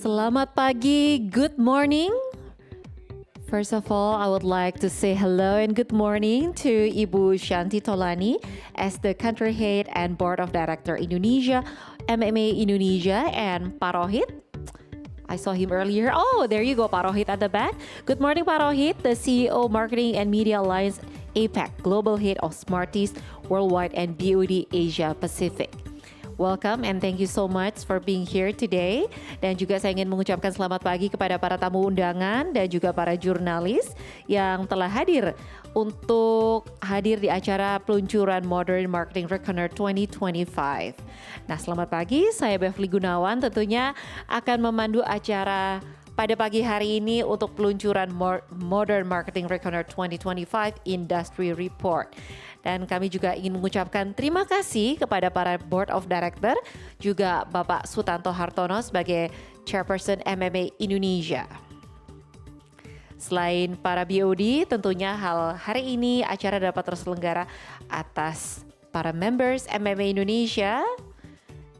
Selamat pagi, good morning. First of all, I would like to say hello and good morning to Ibu Shanti Tolani as the country head and board of director Indonesia, MMA Indonesia, and Pak Rohit. I saw him earlier. Oh, there you go, Pak Rohit at the back. Good morning, Pak Rohit, the CEO, Marketing and Media Alliance APAC, Global Head of Smarties Worldwide and BOD Asia Pacific. Welcome and thank you so much for being here today. Dan juga saya ingin mengucapkan selamat pagi kepada para tamu undangan dan juga para jurnalis yang telah hadir untuk hadir di acara peluncuran Modern Marketing Reckoner 2025. Nah, selamat pagi, saya Beverly Gunawan tentunya akan memandu acara pada pagi hari ini untuk peluncuran Modern Marketing Reckoner 2025 Industry Report. Dan kami juga ingin mengucapkan terima kasih kepada para Board of Director, juga Bapak Sutanto Hartono sebagai Chairperson MMA Indonesia. Selain para BOD, tentunya hari ini acara dapat terselenggara atas para members MMA Indonesia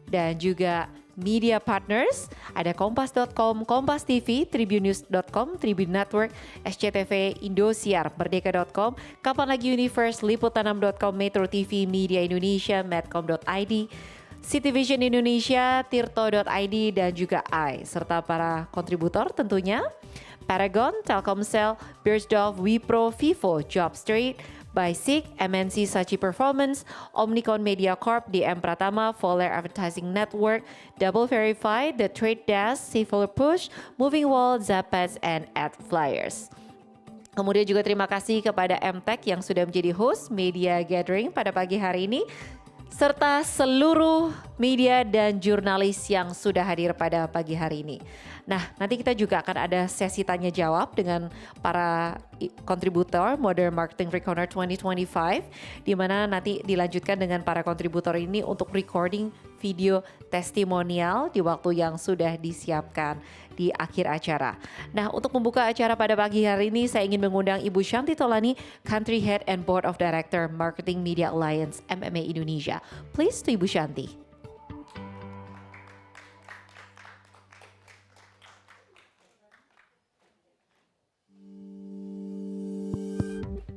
dan juga media partners, ada Kompas.com, Kompas TV, Tribunnews.com, Tribun Network, SCTV, Indosiar, Merdeka.com, Kapan Lagi Universe, Liputanam.com, Metro TV, Media Indonesia, Medcom.id, Cityvision Indonesia, Tirto.id, dan juga serta para kontributor tentunya, Paragon, Telkomsel, Bearsdorf, Wipro, Vivo, Jobstreet, Basic, MNC Sachi Performance, Omnicom Media Corp, DM Pratama, Fowler Advertising Network, Double Verify, The Trade Desk, Civil Push, Moving Wall, Zappos, and Ad Flyers. Kemudian juga terima kasih kepada MTech yang sudah menjadi host media gathering pada pagi hari ini, serta seluruh media dan jurnalis yang sudah hadir pada pagi hari ini. Nah, nanti kita juga akan ada sesi tanya jawab dengan para kontributor Modern Marketing Reckoner 2025, di mana nanti dilanjutkan dengan para kontributor ini untuk recording video testimonial di waktu yang sudah disiapkan di akhir acara. Nah, untuk membuka acara pada pagi hari ini, saya ingin mengundang Ibu Shanti Tolani, Country Head and Board of Director Marketing Media Alliance MMA Indonesia. Please to Ibu Shanti.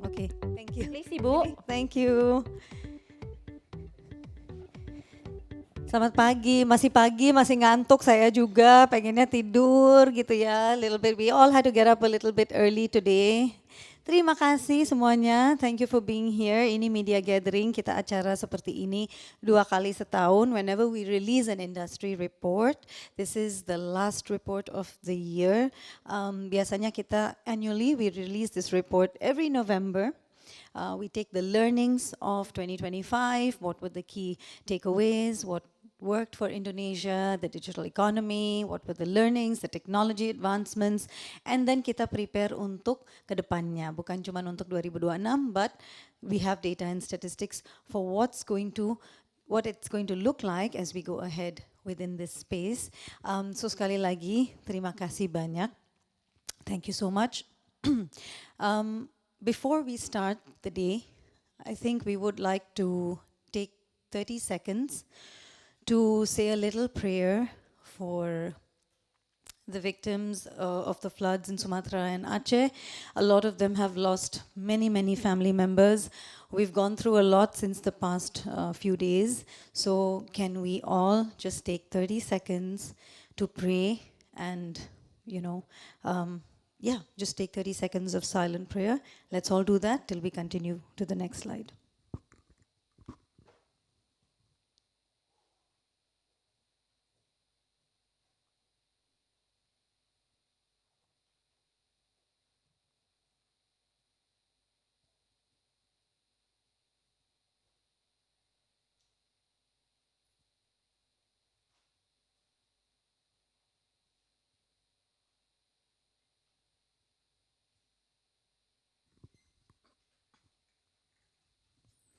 Okay, thank you. Please Ibu. Thank you. Selamat pagi, masih ngantuk saya juga, pengennya tidur gitu ya. Little bit, we all had to get up a little bit early today. Terima kasih semuanya, thank you for being here. Ini media gathering, kita acara seperti ini 2 kali setahun. Whenever we release an industry report, this is the last report of the year. Biasanya kita annually, we release this report every November. We take the learnings of 2025, what were the key takeaways, what worked for Indonesia, the digital economy, what were the learnings, the technology advancements, and then kita prepare untuk kedepannya, bukan cuma untuk 2026, but we have data and statistics for what it's going to look like as we go ahead within this space. So sekali lagi, terima kasih banyak. Thank you so much. Before we start the day, I think we would like to take 30 seconds to say a little prayer for the victims of the floods in Sumatra and Aceh. A lot of them have lost many, many family members. We've gone through a lot since the past few days. So can we all just take 30 seconds to pray and, just take 30 seconds of silent prayer. Let's all do that till we continue to the next slide.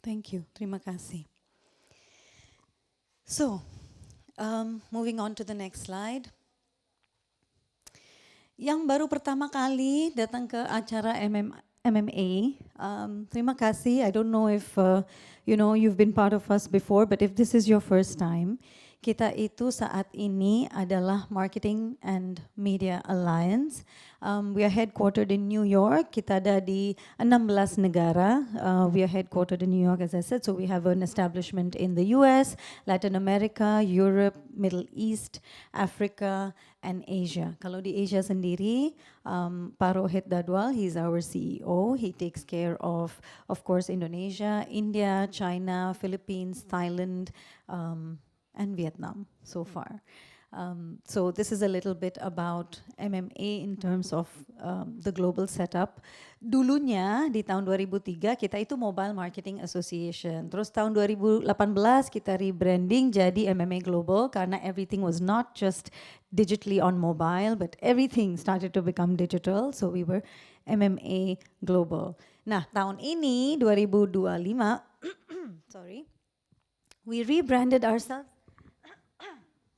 Thank you. Terima kasih. So, Moving on to the next slide. Yang baru pertama kali datang ke acara MMA, terima kasih. I don't know if you've been part of us before, but if this is your first time, kita itu saat ini adalah Marketing and Media Alliance. We are headquartered in New York. Kita ada di 16 negara. We are headquartered in New York, as I said. So we have an establishment in the US, Latin America, Europe, Middle East, Africa, and Asia. Kalau di Asia sendiri, Pak Rohit Dadwal, he's our CEO. He takes care of course, Indonesia, India, China, Philippines, Thailand, and Vietnam so far. So this is a little bit about MMA in terms of the global setup. Dulunya di tahun 2003 kita itu Mobile Marketing Association. Terus tahun 2018 kita rebranding jadi MMA Global karena everything was not just digitally on mobile, but everything started to become digital. So we were MMA Global. Nah, tahun ini 2025 sorry. We rebranded ourselves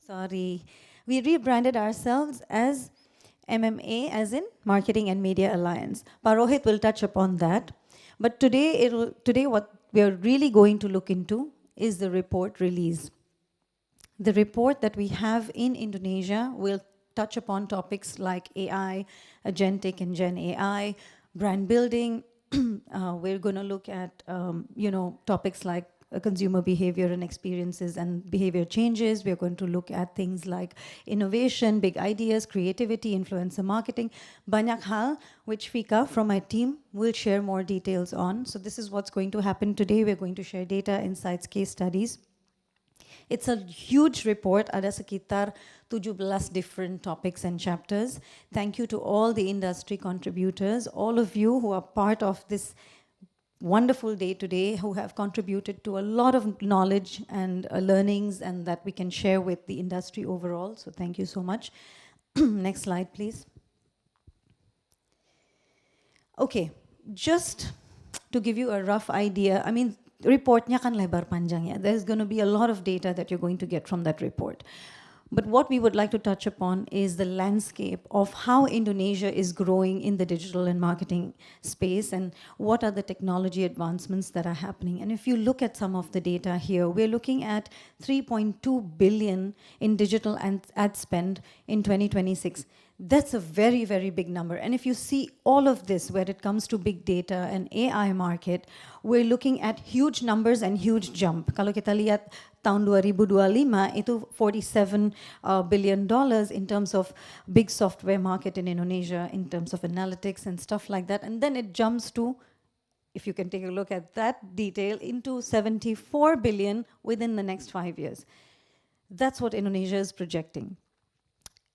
We rebranded ourselves as MMA, as in Marketing and Media Alliance. Parohit will touch upon that. But today what we are really going to look into is the report release. The report that we have in Indonesia will touch upon topics like AI, agentic and Gen AI, brand building. We're going to look at topics like consumer behavior and experiences and behavior changes. We're going to look at things like innovation, big ideas, creativity, influencer marketing, banyak hal, which Fika from my team will share more details on. So this is what's going to happen today. We're going to share data, insights, case studies. It's a huge report, ada sekitar 17 different topics and chapters. Thank you to all the industry contributors, all of you who are part of this wonderful day today, who have contributed to a lot of knowledge and learnings and that we can share with the industry overall. So thank you so much. Next slide, please. Okay, just to give you a rough idea, I mean, reportnya kan lebar panjang ya. There's going to be a lot of data that you're going to get from that report. But what we would like to touch upon is the landscape of how Indonesia is growing in the digital and marketing space and what are the technology advancements that are happening. And if you look at some of the data here, we're looking at 3.2 billion in digital ad spend in 2026. That's a very, very big number. And if you see all of this, where it comes to big data and AI market, we're looking at huge numbers and huge jump. Kalau kita lihat tahun 2025, itu $47 billion in terms of big software market in Indonesia, in terms of analytics and stuff like that. And then it jumps to, if you can take a look at that detail, into 74 billion within the next 5 years. That's what Indonesia is projecting.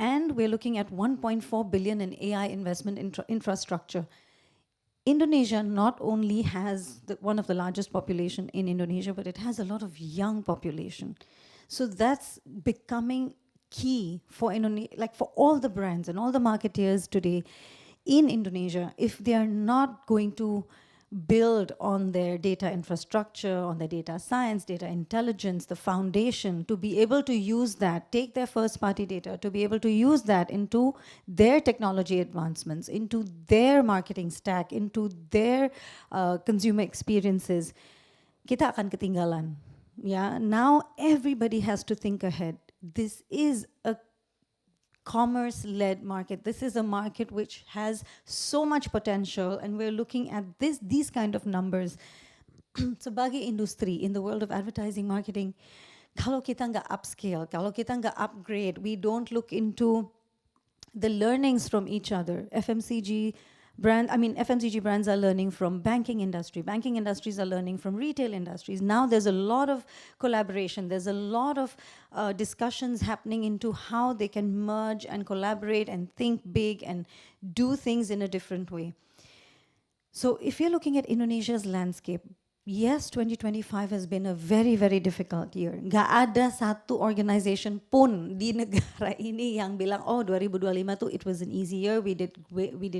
And we're looking at 1.4 billion in AI investment infrastructure. Indonesia not only has one of the largest population in Indonesia, but it has a lot of young population. So that's becoming key for like for all the brands and all the marketeers today in Indonesia. If they are not going to build on their data infrastructure, on their data science, data intelligence, the foundation, to be able to use that, take their first party data, to be able to use that into their technology advancements, into their marketing stack, into their consumer experiences, kita akan ketinggalan. Yeah, now everybody has to think ahead. This is a commerce-led market. This is a market which has so much potential, and we're looking at these kind of numbers. Sebagai industri in the world of advertising marketing, kalau kita nggak upscale, kalau kita nggak upgrade, we don't look into the learnings from each other. FMCG brands are learning from banking industry. Banking industries are learning from retail industries. Now there's a lot of collaboration. There's a lot of discussions happening into how they can merge and collaborate and think big and do things in a different way. So if you're looking at Indonesia's landscape, Yes, 2025 has been a very, very difficult year. Nggak ada satu organization pun di negara ini yang bilang, oh 2025 tuh it was an easy year, we did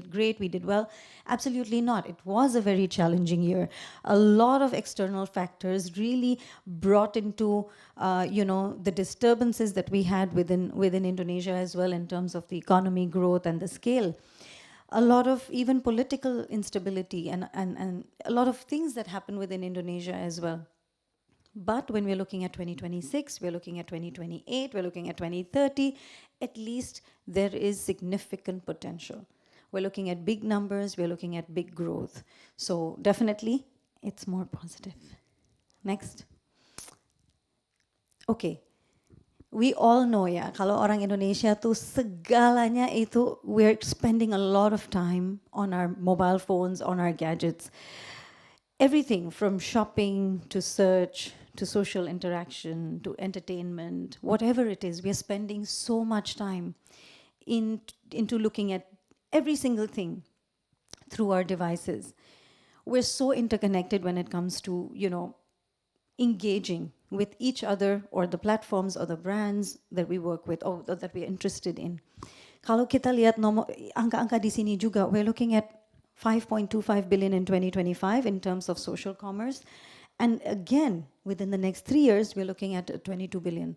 great, we did well. Absolutely not. It was a very challenging year. A lot of external factors really brought into, the disturbances that we had within Indonesia as well in terms of the economy growth and the scale. A lot of even political instability and a lot of things that happen within Indonesia as well. But when we're looking at 2026, we're looking at 2028, we're looking at 2030, at least there is significant potential. We're looking at big numbers, we're looking at big growth. So definitely, it's more positive. Next. Okay. We all know ya, kalau orang Indonesia tuh segalanya itu we're spending a lot of time on our mobile phones, on our gadgets. Everything from shopping to search to social interaction to entertainment, whatever it is, we're spending so much time into looking at every single thing through our devices. We're so interconnected when it comes to, engaging with each other or the platforms or the brands that we work with or that we're interested in. Kalau kita lihat angka-angka di sini juga, we're looking at 5.25 billion in 2025 in terms of social commerce. And again, within the next 3 years, we're looking at a $22 billion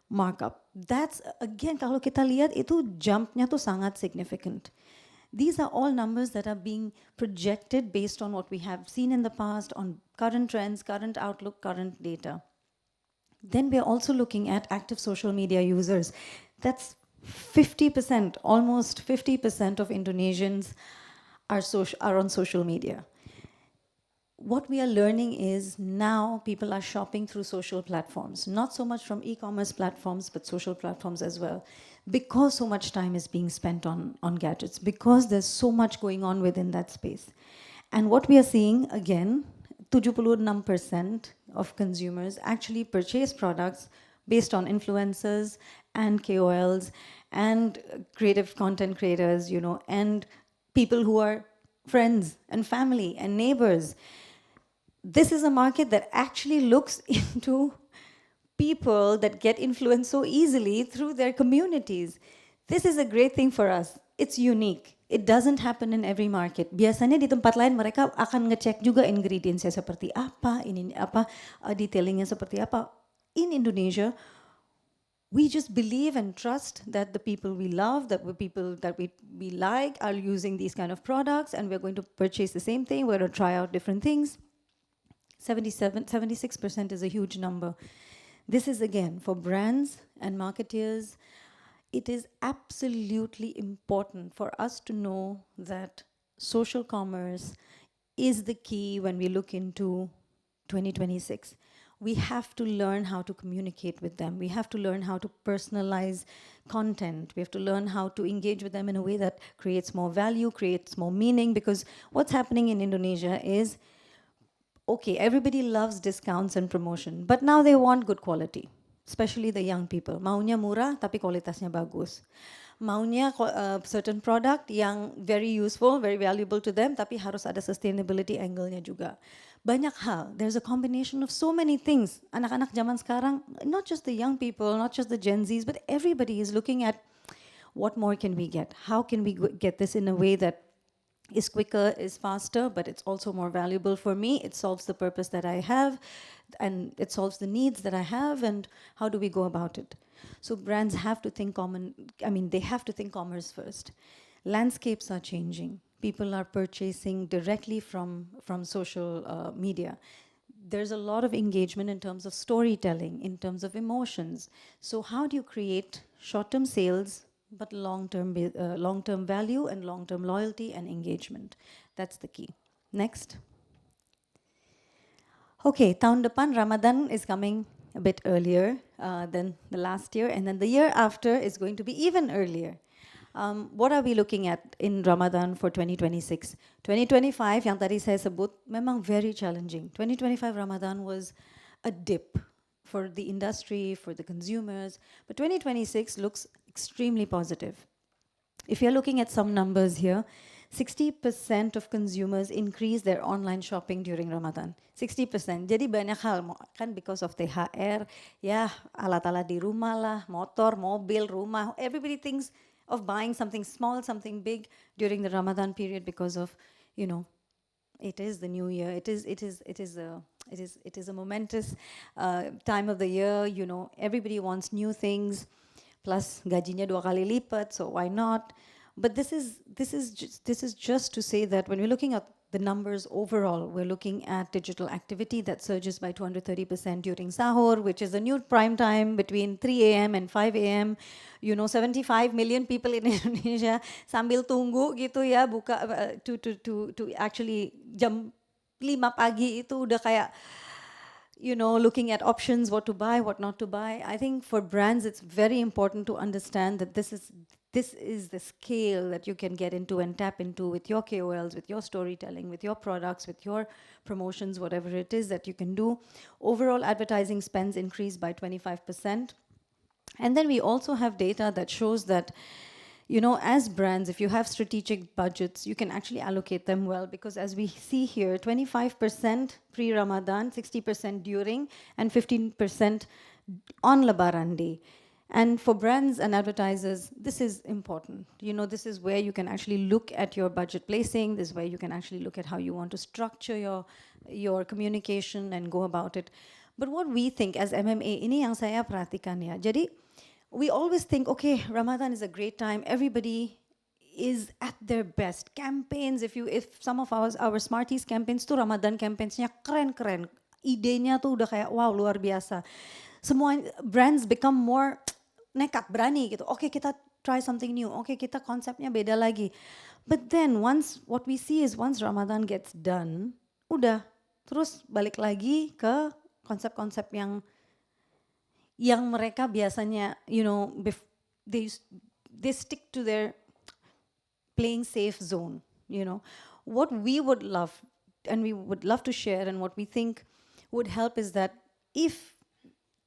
markup. That's, again, kalau kita lihat itu jumpnya tuh sangat significant. These are all numbers that are being projected based on what we have seen in the past, on current trends, current outlook, current data. Then we're also looking at active social media users. That's 50%, almost 50% of Indonesians are on social media. What we are learning is now people are shopping through social platforms, not so much from e-commerce platforms, but social platforms as well, because so much time is being spent on gadgets, because there's so much going on within that space. And what we are seeing, again, 76% of consumers actually purchase products based on influencers and KOLs and creative content creators, and people who are friends and family and neighbors. This is a market that actually looks into people that get influenced so easily through their communities. This is a great thing for us. It's unique. It doesn't happen in every market. Biasanya di tempat lain mereka akan ngecek juga ingredientsnya seperti apa, detailingnya seperti apa. In Indonesia, we just believe and trust that the people we love, that the people that we like are using these kind of products, and we're going to purchase the same thing. We're going to try out different things. 76% is a huge number. This is, again, for brands and marketeers, it is absolutely important for us to know that social commerce is the key when we look into 2026. We have to learn how to communicate with them. We have to learn how to personalize content. We have to learn how to engage with them in a way that creates more value, creates more meaning, because what's happening in Indonesia is, okay, everybody loves discounts and promotion, but now they want good quality, especially the young people. Maunya murah tapi kualitasnya bagus. Maunya certain product yang very useful, very valuable to them, tapi harus ada sustainability angle-nya juga. Banyak hal. There's a combination of so many things. Anak-anak zaman sekarang, not just the young people, not just the Gen Zs, but everybody is looking at what more can we get? How can we get this in a way that is quicker, is faster, but it's also more valuable for me. It solves the purpose that I have, and it solves the needs that I have, and how do we go about it? So brands have to think they have to think commerce first. Landscapes are changing. People are purchasing directly from social media. There's a lot of engagement in terms of storytelling, in terms of emotions. So how do you create short-term sales, but long-term value and long-term loyalty and engagement? That's the key. Next. Okay, tahun depan Ramadan is coming a bit earlier than the last year, and then the year after is going to be even earlier. What are we looking at in Ramadan for 2026? 2025 yang tadi saya sebut memang very challenging. 2025 Ramadan was a dip for the industry, for the consumers, but 2026 looks extremely positive. If you're looking at some numbers here, 60% of consumers increase their online shopping during Ramadan. 60%. Jadi banyak hal, kan because of THR, ya alat-alat di rumah lah, motor, mobil, rumah, everybody thinks of buying something small, something big during the Ramadan period because of, you know, it is the new year. It is a momentous time of the year. You know, everybody wants new things. Plus gajinya 2 kali lipat, so why not? But this is just to say that when we're looking at the numbers overall, we're looking at digital activity that surges by 230% during sahur, which is the new prime time between 3 a.m. and 5 a.m. You know, 75 million people in Indonesia sambil tunggu gitu ya buka to actually jam 5 pagi itu udah kayak, you know, looking at options, what to buy, what not to buy. I think for brands, it's very important to understand that this is the scale that you can get into and tap into with your KOLs, with your storytelling, with your products, with your promotions, whatever it is that you can do. Overall advertising spends increased by 25%. And then we also have data that shows that, you know, as brands, if you have strategic budgets, you can actually allocate them well, because as we see here, 25% pre-Ramadan, 60% during, and 15% on Lebaran Day. And for brands and advertisers, this is important. You know, this is where you can actually look at your budget placing. This is where you can actually look at how you want to structure your communication and go about it. But what we think as MMA, ini yang saya perhatikan ya. Jadi, we always think, okay, Ramadan is a great time. Everybody is at their best. Campaigns, if some of our Smarties campaigns tuh Ramadan campaigns-nya keren-keren. Idenya tuh udah kayak wow, luar biasa. Semua brands become more nekat, berani gitu. Okay, kita try something new. Okay, kita konsepnya beda lagi. But then what we see is once Ramadan gets done, udah terus balik lagi ke konsep-konsep yang mereka biasanya, you know, they stick to their playing safe zone, you know. What we would love, and we would love to share, and what we think would help is that if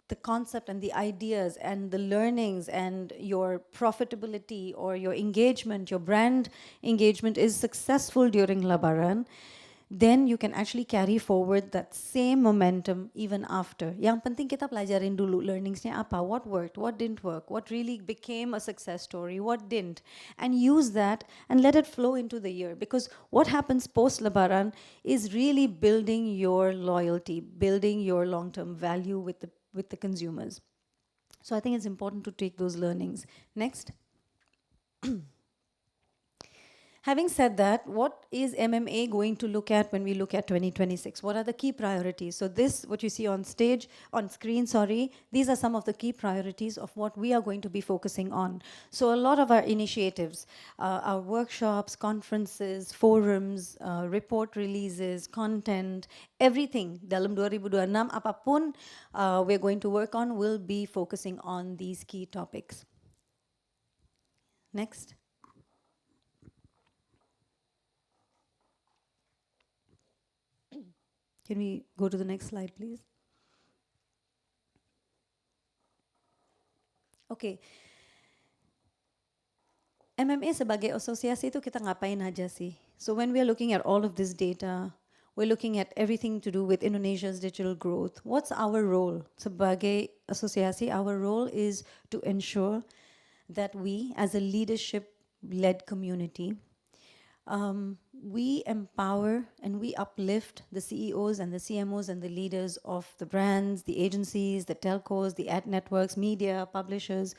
the concept and the ideas and the learnings and your profitability or your engagement, your brand engagement is successful during Lebaran, then you can actually carry forward that same momentum even after. Yang penting kita pelajarin dulu learningsnya apa, what worked, what didn't work, what really became a success story, what didn't, and use that and let it flow into the year. Because what happens post-Lebaran is really building your loyalty, building your long-term value with the consumers. So I think it's important to take those learnings. Next. Having said that, what is MMA going to look at when we look at 2026? What are the key priorities? So this, what you see on screen, these are some of the key priorities of what we are going to be focusing on. So a lot of our initiatives, our workshops, conferences, forums, report releases, content, everything dalam 2026 apapun we're going to work on will be focusing on these key topics. Next. Can we go to the next slide, please? Okay. MMA sebagai asosiasi itu kita ngapain aja sih? So when we are looking at all of this data, we're looking at everything to do with Indonesia's digital growth. What's our role? Sebagai asosiasi, our role is to ensure that we, as a leadership-led community, we empower and we uplift the CEOs and the CMOs and the leaders of the brands, the agencies, the telcos, the ad networks, media, publishers.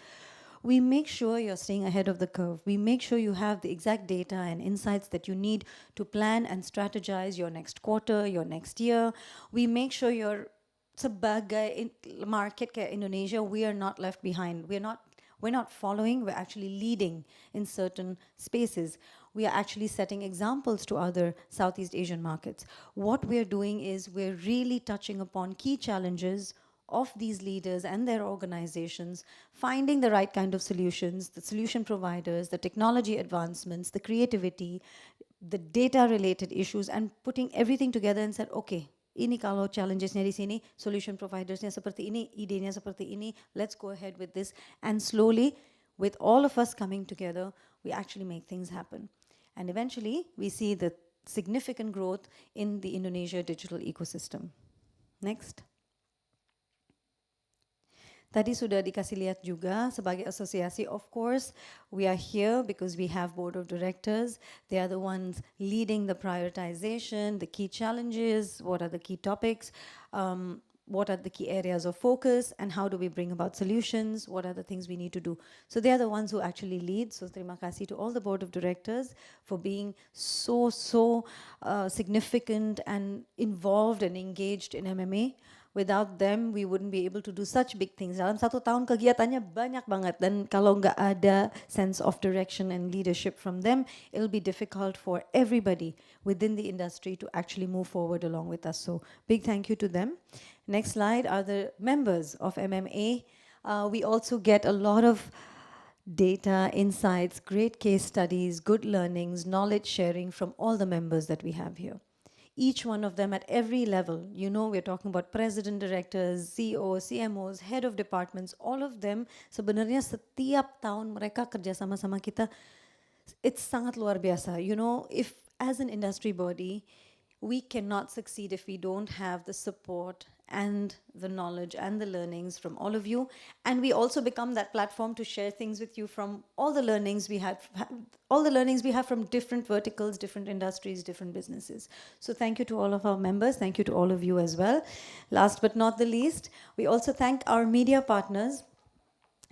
We make sure you're staying ahead of the curve. We make sure you have the exact data and insights that you need to plan and strategize your next quarter, your next year. We make sure you're sebagai market kayak Indonesia, we are not left behind. We're not following, we're actually leading in certain spaces. We are actually setting examples to other Southeast Asian markets. What we're doing is we're really touching upon key challenges of these leaders and their organizations, finding the right kind of solutions, the solution providers, the technology advancements, the creativity, the data-related issues, and putting everything together and said, okay, ini kalau challengesnya di sini, solution providersnya seperti ini, idenya seperti ini, let's go ahead with this. And slowly, with all of us coming together, we actually make things happen. And eventually, we see the significant growth in the Indonesia digital ecosystem. Next. Tadi sudah dikasih lihat juga sebagai asosiasi, of course, we are here because we have board of directors. They are the ones leading the prioritization, the key challenges, what are the key topics, what are the key areas of focus, and how do we bring about solutions, what are the things we need to do. So they are the ones who actually lead. So terima kasih to all the board of directors for being so significant and involved and engaged in MMA. Without them, we wouldn't be able to do such big things. Dalam 1 tahun kegiatannya banyak banget, dan kalau nggak ada sense of direction and leadership from them, it'll be difficult for everybody within the industry to actually move forward along with us. So big thank you to them. Next slide are the members of MMA. We also get a lot of data, insights, great case studies, good learnings, knowledge sharing from all the members that we have here. Each one of them at every level, you know, we're talking about president, directors, CEOs, CMOs, head of departments, all of them, sebenarnya setiap tahun mereka kerja sama-sama kita, it's sangat luar biasa. You know, if as an industry body, we cannot succeed if we don't have the support and the knowledge and the learnings from all of you. And we also become that platform to share things with you from all the learnings we have from different verticals, different industries, different businesses. So thank you to all of our members. Thank you to all of you as well. Last but not the least, we also thank our media partners,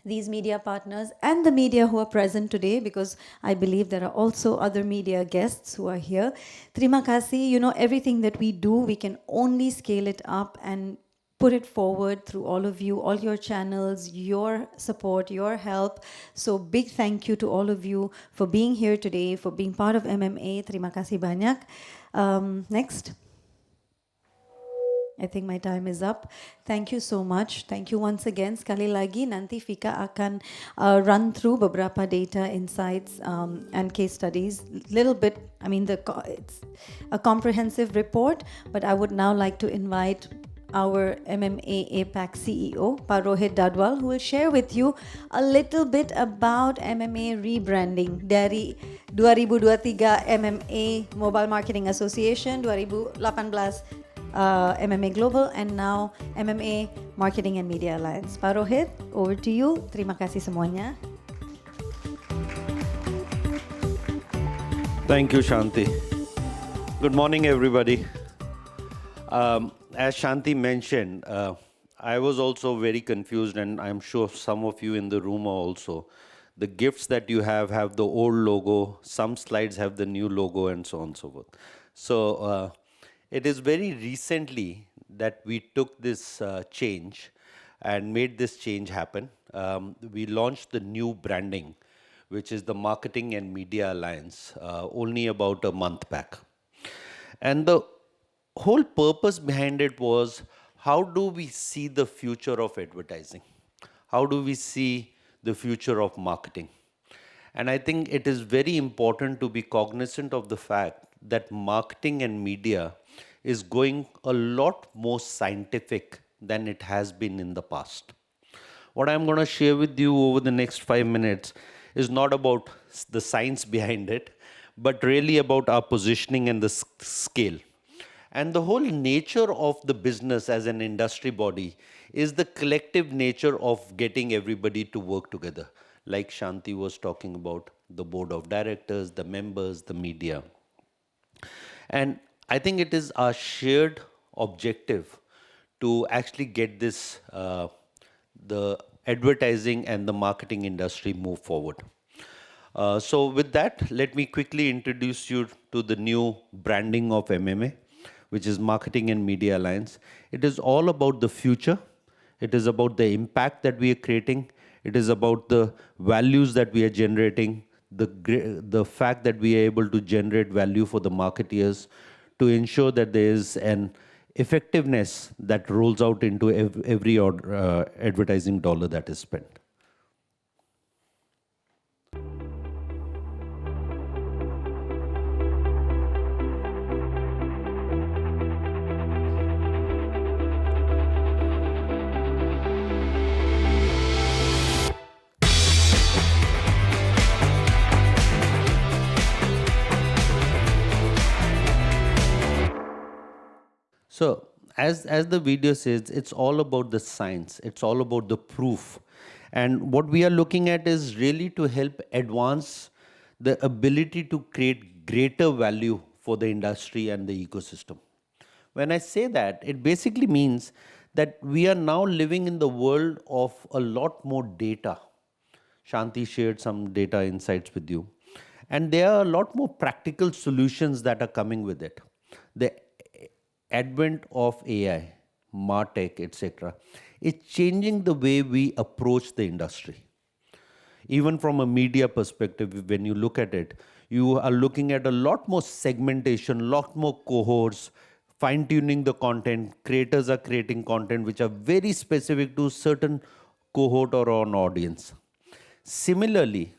these media partners and the media who are present today, because I believe there are also other media guests who are here. Terima kasih. You know, everything that we do, we can only scale it up and put it forward through all of you, all your channels, your support, your help. So big thank you to all of you for being here today, for being part of MMA. Terima kasih banyak. Next. I think my time is up. Thank you so much. Thank you once again. Sekali lagi, nanti Vika akan run through beberapa data, insights, and case studies. Little bit, I mean, it's a comprehensive report, but I would now like to invite our MMA APAC CEO, Pak Rohit Dadwal, who will share with you a little bit about MMA rebranding dari 2023 MMA Mobile Marketing Association, 2018 MMA Global, and now MMA Marketing and Media Alliance. Pak Rohit, over to you. Terima kasih semuanya. Thank you, Shanti. Good morning, everybody. As Shanti mentioned, I was also very confused, and I'm sure some of you in the room are also. The gifts that you have the old logo, some slides have the new logo, and so on and so forth. So it is very recently that we took this change and made this change happen. We launched the new branding, which is the Marketing and Media Alliance, only about a month back. And the whole purpose behind it was, how do we see the future of advertising? How do we see the future of marketing? And I think it is very important to be cognizant of the fact that marketing and media is going a lot more scientific than it has been in the past. What I'm going to share with you over the next 5 minutes is not about the science behind it, but really about our positioning and the scale. And the whole nature of the business as an industry body is the collective nature of getting everybody to work together. Like Shanti was talking about, the board of directors, the members, the media. And I think it is our shared objective to actually get this, the advertising and the marketing industry move forward. So with that, let me quickly introduce you to the new branding of MMA, which is Marketing and Media Alliance. It is all about the future. It is about the impact that we are creating. It is about the values that we are generating, the fact that we are able to generate value for the marketeers to ensure that there is an effectiveness that rolls out into every advertising dollar that is spent. So, as the video says, it's all about the science. It's all about the proof. And what we are looking at is really to help advance the ability to create greater value for the industry and the ecosystem. When I say that, it basically means that we are now living in the world of a lot more data. Shanti shared some data insights with you. And there are a lot more practical solutions that are coming with it. The advent of AI, MarTech, etc., is changing the way we approach the industry. Even from a media perspective, when you look at it, you are looking at a lot more segmentation, lot more cohorts, fine tuning the content. Creators are creating content which are very specific to certain cohort or an audience. Similarly,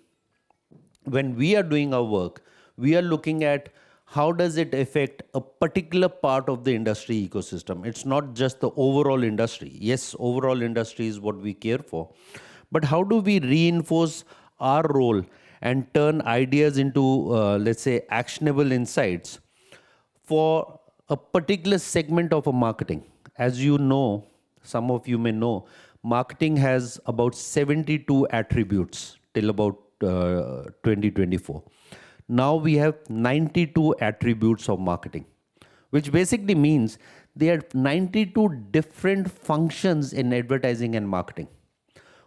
when we are doing our work, we are looking at how does it affect a particular part of the industry ecosystem. It's not just the overall industry. Yes, overall industry is what we care for. But how do we reinforce our role and turn ideas into, let's say, actionable insights for a particular segment of a marketing? As you know, some of you may know, marketing has about 72 attributes till about 2024. Now we have 92 attributes of marketing, which basically means there are 92 different functions in advertising and marketing.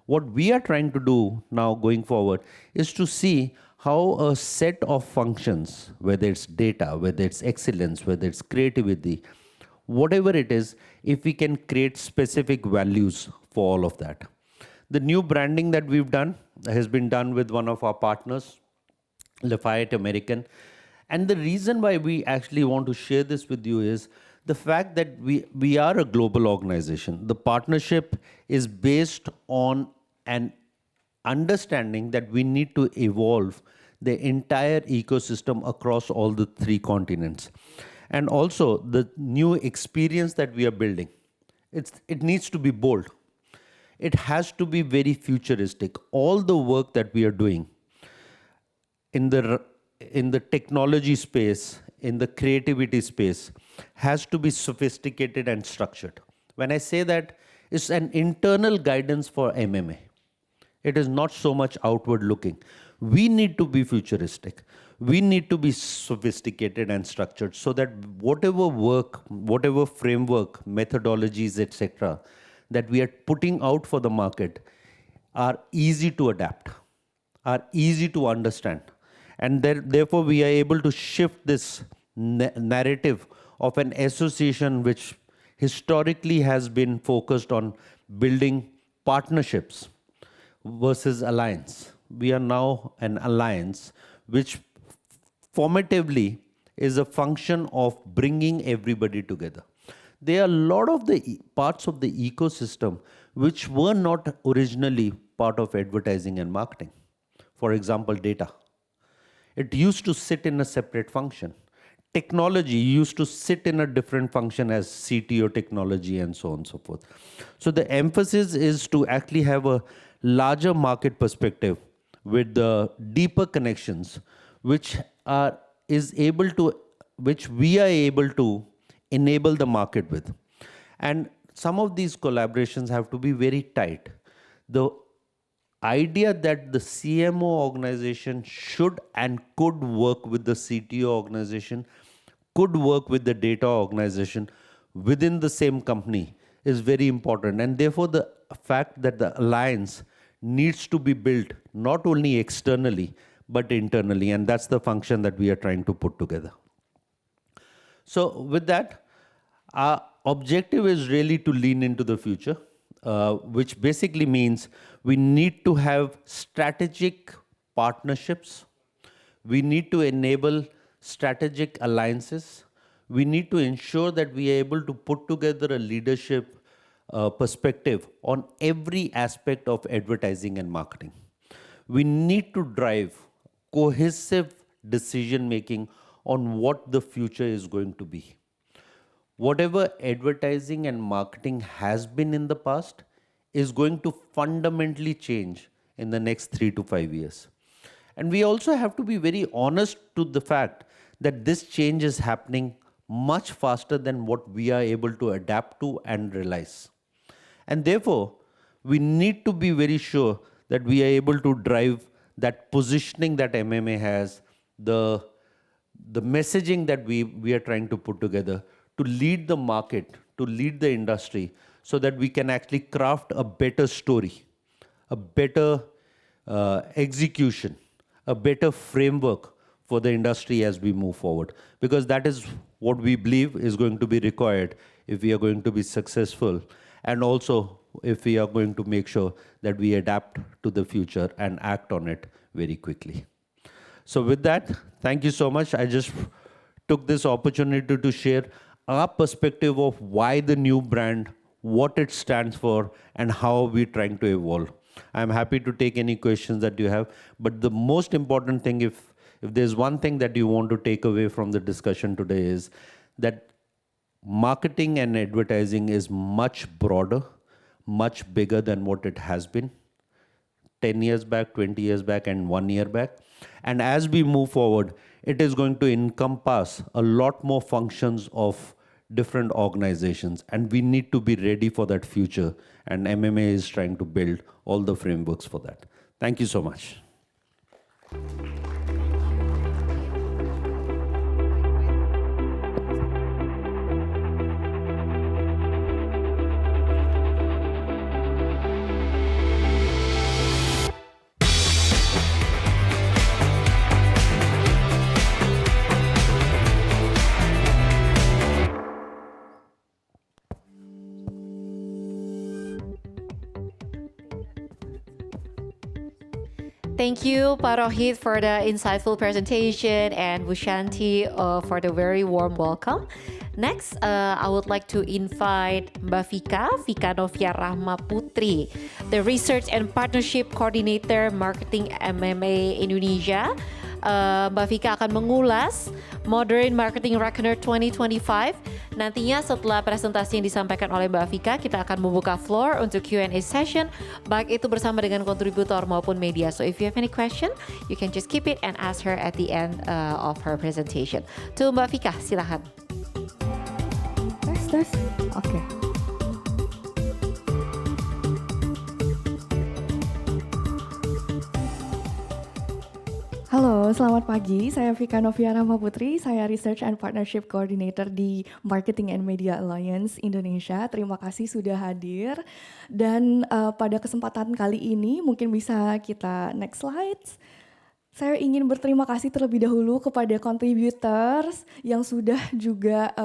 What we are trying to do now going forward is to see how a set of functions, whether it's data, whether it's excellence, whether it's creativity, whatever it is, if we can create specific values for all of that. The new branding that we've done has been done with one of our partners, Lafayette American. And the reason why we actually want to share this with you is the fact that we are a global organization. The partnership is based on an understanding that we need to evolve the entire ecosystem across all the 3 continents. And also the new experience that we are building, it needs to be bold. It has to be very futuristic. All the work that we are doing in the technology space, in the creativity space, has to be sophisticated and structured. When I say that, it's an internal guidance for MMA. It is not so much outward looking. We need to be futuristic. We need to be sophisticated and structured so that whatever work, whatever framework, methodologies, etc., that we are putting out for the market are easy to adapt, are easy to understand. And therefore, we are able to shift this narrative of an association which historically has been focused on building partnerships versus alliance. We are now an alliance which formatively is a function of bringing everybody together. There are a lot of the parts of the ecosystem which were not originally part of advertising and marketing. For example, data. It used to sit in a separate function. Technology used to sit in a different function as CTO technology and so on and so forth. So the emphasis is to actually have a larger market perspective with the deeper connections, which we are able to enable the market with. And some of these collaborations have to be very tight. The idea that the CMO organization should and could work with the CTO organization, could work with the data organization within the same company is very important. And therefore, the fact that the alliance needs to be built not only externally, but internally. And that's the function that we are trying to put together. So with that, our objective is really to lean into the future, which basically means we need to have strategic partnerships. We need to enable strategic alliances. We need to ensure that we are able to put together a leadership perspective on every aspect of advertising and marketing. We need to drive cohesive decision making on what the future is going to be. Whatever advertising and marketing has been in the past is going to fundamentally change in the next 3 to 5 years. And we also have to be very honest to the fact that this change is happening much faster than what we are able to adapt to and realize. And therefore, we need to be very sure that we are able to drive that positioning that MMA has, the messaging that we are trying to put together to lead the market, to lead the industry, so that we can actually craft a better story, a better execution, a better framework for the industry as we move forward. Because that is what we believe is going to be required if we are going to be successful, and also if we are going to make sure that we adapt to the future and act on it very quickly. So with that, thank you so much. I just took this opportunity to share our perspective of why the new brand, what it stands for, and how we're trying to evolve. I'm happy to take any questions that you have, but the most important thing, if there's one thing that you want to take away from the discussion today, is that marketing and advertising is much broader, much bigger than what it has been 10 years back, 20 years back, and 1 year back. And as we move forward, it is going to encompass a lot more functions of different organizations, and we need to be ready for that future. And MMA is trying to build all the frameworks for that. Thank you so much. Thank you, Pak Rohit, for the insightful presentation, and Bu Shanti for the very warm welcome. Next, I would like to invite Mbak Vika Novia Rahma Putri, the Research and Partnership Coordinator Marketing MMA Indonesia. Mbak Vika akan mengulas Modern Marketing Reckoner 2025. Nantinya setelah presentasi yang disampaikan oleh Mbak Vika, kita akan membuka floor untuk Q&A session, baik itu bersama dengan kontributor maupun media. So if you have any question, you can just keep it and ask her at the end of her presentation. To Mbak Vika, silakan. Tes. Oke. Halo, selamat pagi. Saya Vika Novia Rahma Putri. Saya Research and Partnership Coordinator di Marketing and Media Alliance Indonesia. Terima kasih sudah hadir. Dan pada kesempatan kali ini mungkin bisa kita next slides. Saya ingin berterima kasih terlebih dahulu kepada contributors yang sudah juga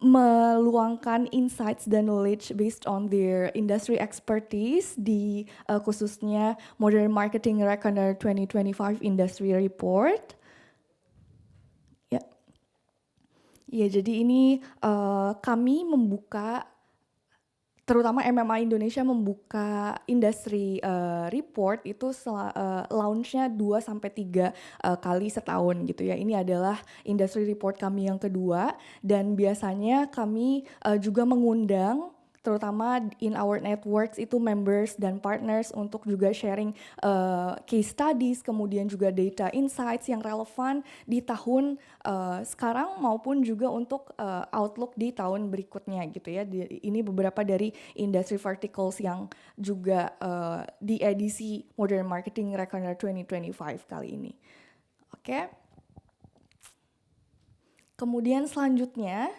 meluangkan insights dan knowledge based on their industry expertise di khususnya Modern Marketing Reckoner 2025 Industry Report. Ya, jadi ini kami membuka, terutama MMA Indonesia membuka industri report itu launch-nya 2-3 kali setahun gitu ya. Ini adalah industry report kami yang kedua, dan biasanya kami juga mengundang terutama in our networks itu members dan partners untuk juga sharing case studies, kemudian juga data insights yang relevan di tahun sekarang maupun juga untuk outlook di tahun berikutnya gitu ya. Ini beberapa dari industry verticals yang juga di edisi Modern Marketing Reckoner 2025 kali ini. Oke. Kemudian selanjutnya,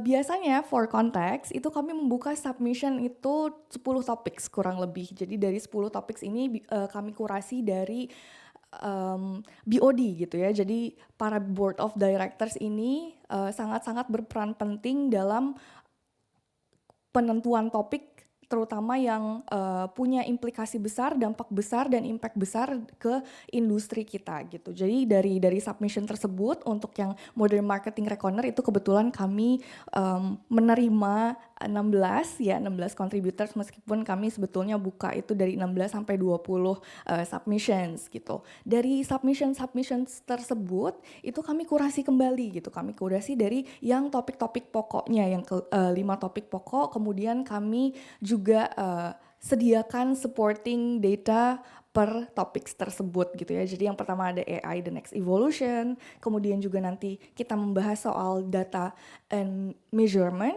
biasanya for context itu kami membuka submission itu 10 topics kurang lebih. Jadi dari 10 topics ini kami kurasi dari BOD gitu ya. Jadi para board of directors ini sangat-sangat berperan penting dalam penentuan topik, terutama yang punya implikasi besar, dampak besar, dan impact besar ke industri kita gitu. Jadi dari submission tersebut untuk yang Modern Marketing Reckoner itu kebetulan kami menerima 16 contributors, meskipun kami sebetulnya buka itu dari 16 sampai 20 submissions gitu. Dari submissions tersebut itu kami kurasi kembali gitu. Kami kurasi dari yang topik-topik pokoknya, yang 5 topik pokok, kemudian kami juga sediakan supporting data per topik tersebut gitu ya. Jadi yang pertama ada AI the next evolution, kemudian juga nanti kita membahas soal data and measurement.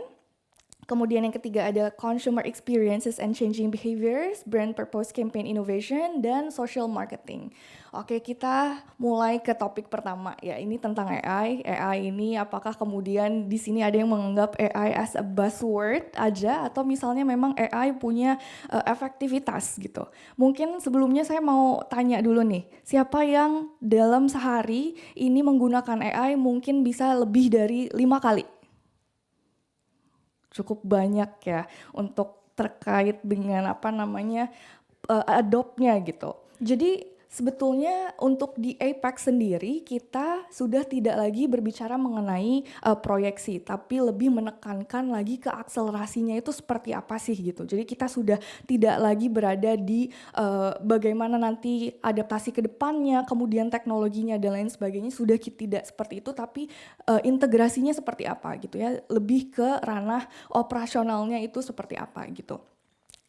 Kemudian yang ketiga ada consumer experiences and changing behaviors, brand purpose, campaign innovation, dan social marketing. Oke, kita mulai ke topik pertama ya. Ini tentang AI. AI ini apakah kemudian di sini ada yang menganggap AI as a buzzword aja atau misalnya memang AI punya efektivitas gitu. Mungkin sebelumnya saya mau tanya dulu nih, siapa yang dalam sehari ini menggunakan AI mungkin bisa lebih dari 5 kali? Cukup banyak ya untuk terkait dengan apa namanya adopt-nya gitu. Jadi sebetulnya untuk di APEC sendiri kita sudah tidak lagi berbicara mengenai proyeksi, tapi lebih menekankan lagi ke akselerasinya itu seperti apa sih gitu. Jadi kita sudah tidak lagi berada di bagaimana nanti adaptasi ke depannya, kemudian teknologinya dan lain sebagainya sudah tidak seperti itu, tapi integrasinya seperti apa gitu ya. Lebih ke ranah operasionalnya itu seperti apa gitu.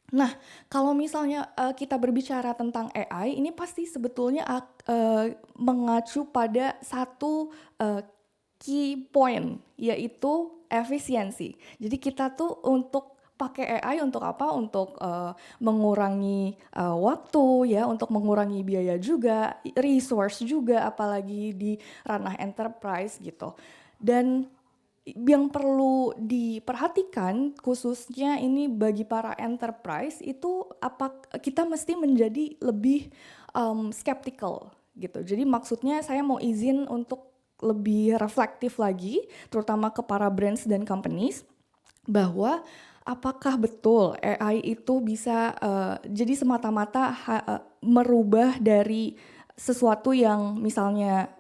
Nah, kalau misalnya kita berbicara tentang AI, ini pasti sebetulnya mengacu pada satu key point, yaitu efisiensi. Jadi kita tuh untuk pakai AI untuk apa? Untuk mengurangi waktu ya, untuk mengurangi biaya juga, resource juga, apalagi di ranah enterprise gitu. Dan yang perlu diperhatikan khususnya ini bagi para enterprise itu kita mesti menjadi lebih skeptical gitu. Jadi maksudnya saya mau izin untuk lebih reflektif lagi terutama ke para brands dan companies bahwa apakah betul AI itu bisa jadi semata-mata merubah dari sesuatu yang misalnya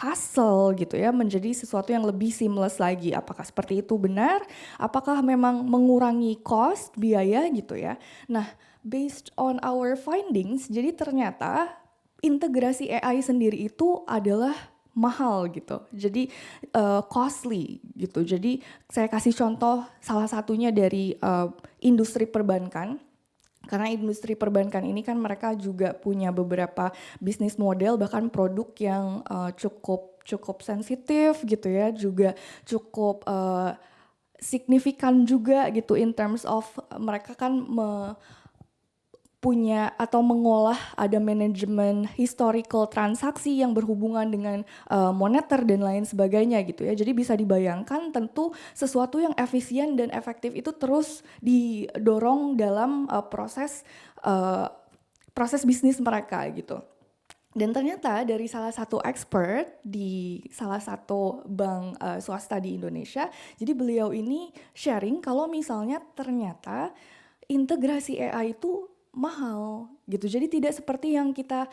hassle gitu ya menjadi sesuatu yang lebih seamless lagi. Apakah seperti itu benar? Apakah memang mengurangi cost, biaya gitu ya. Nah, based on our findings, jadi ternyata integrasi AI sendiri itu adalah mahal gitu. Jadi costly gitu. Jadi saya kasih contoh salah satunya dari industri perbankan. Karena industri perbankan ini kan mereka juga punya beberapa bisnis model bahkan produk yang cukup sensitif gitu ya, juga cukup signifikan juga gitu in terms of mereka kan punya atau mengolah ada manajemen historical transaksi yang berhubungan dengan moneter dan lain sebagainya gitu ya. Jadi bisa dibayangkan tentu sesuatu yang efisien dan efektif itu terus didorong dalam proses bisnis mereka gitu. Dan ternyata dari salah satu expert di salah satu bank swasta di Indonesia, jadi beliau ini sharing kalau misalnya ternyata integrasi AI itu mahal gitu. Jadi tidak seperti yang kita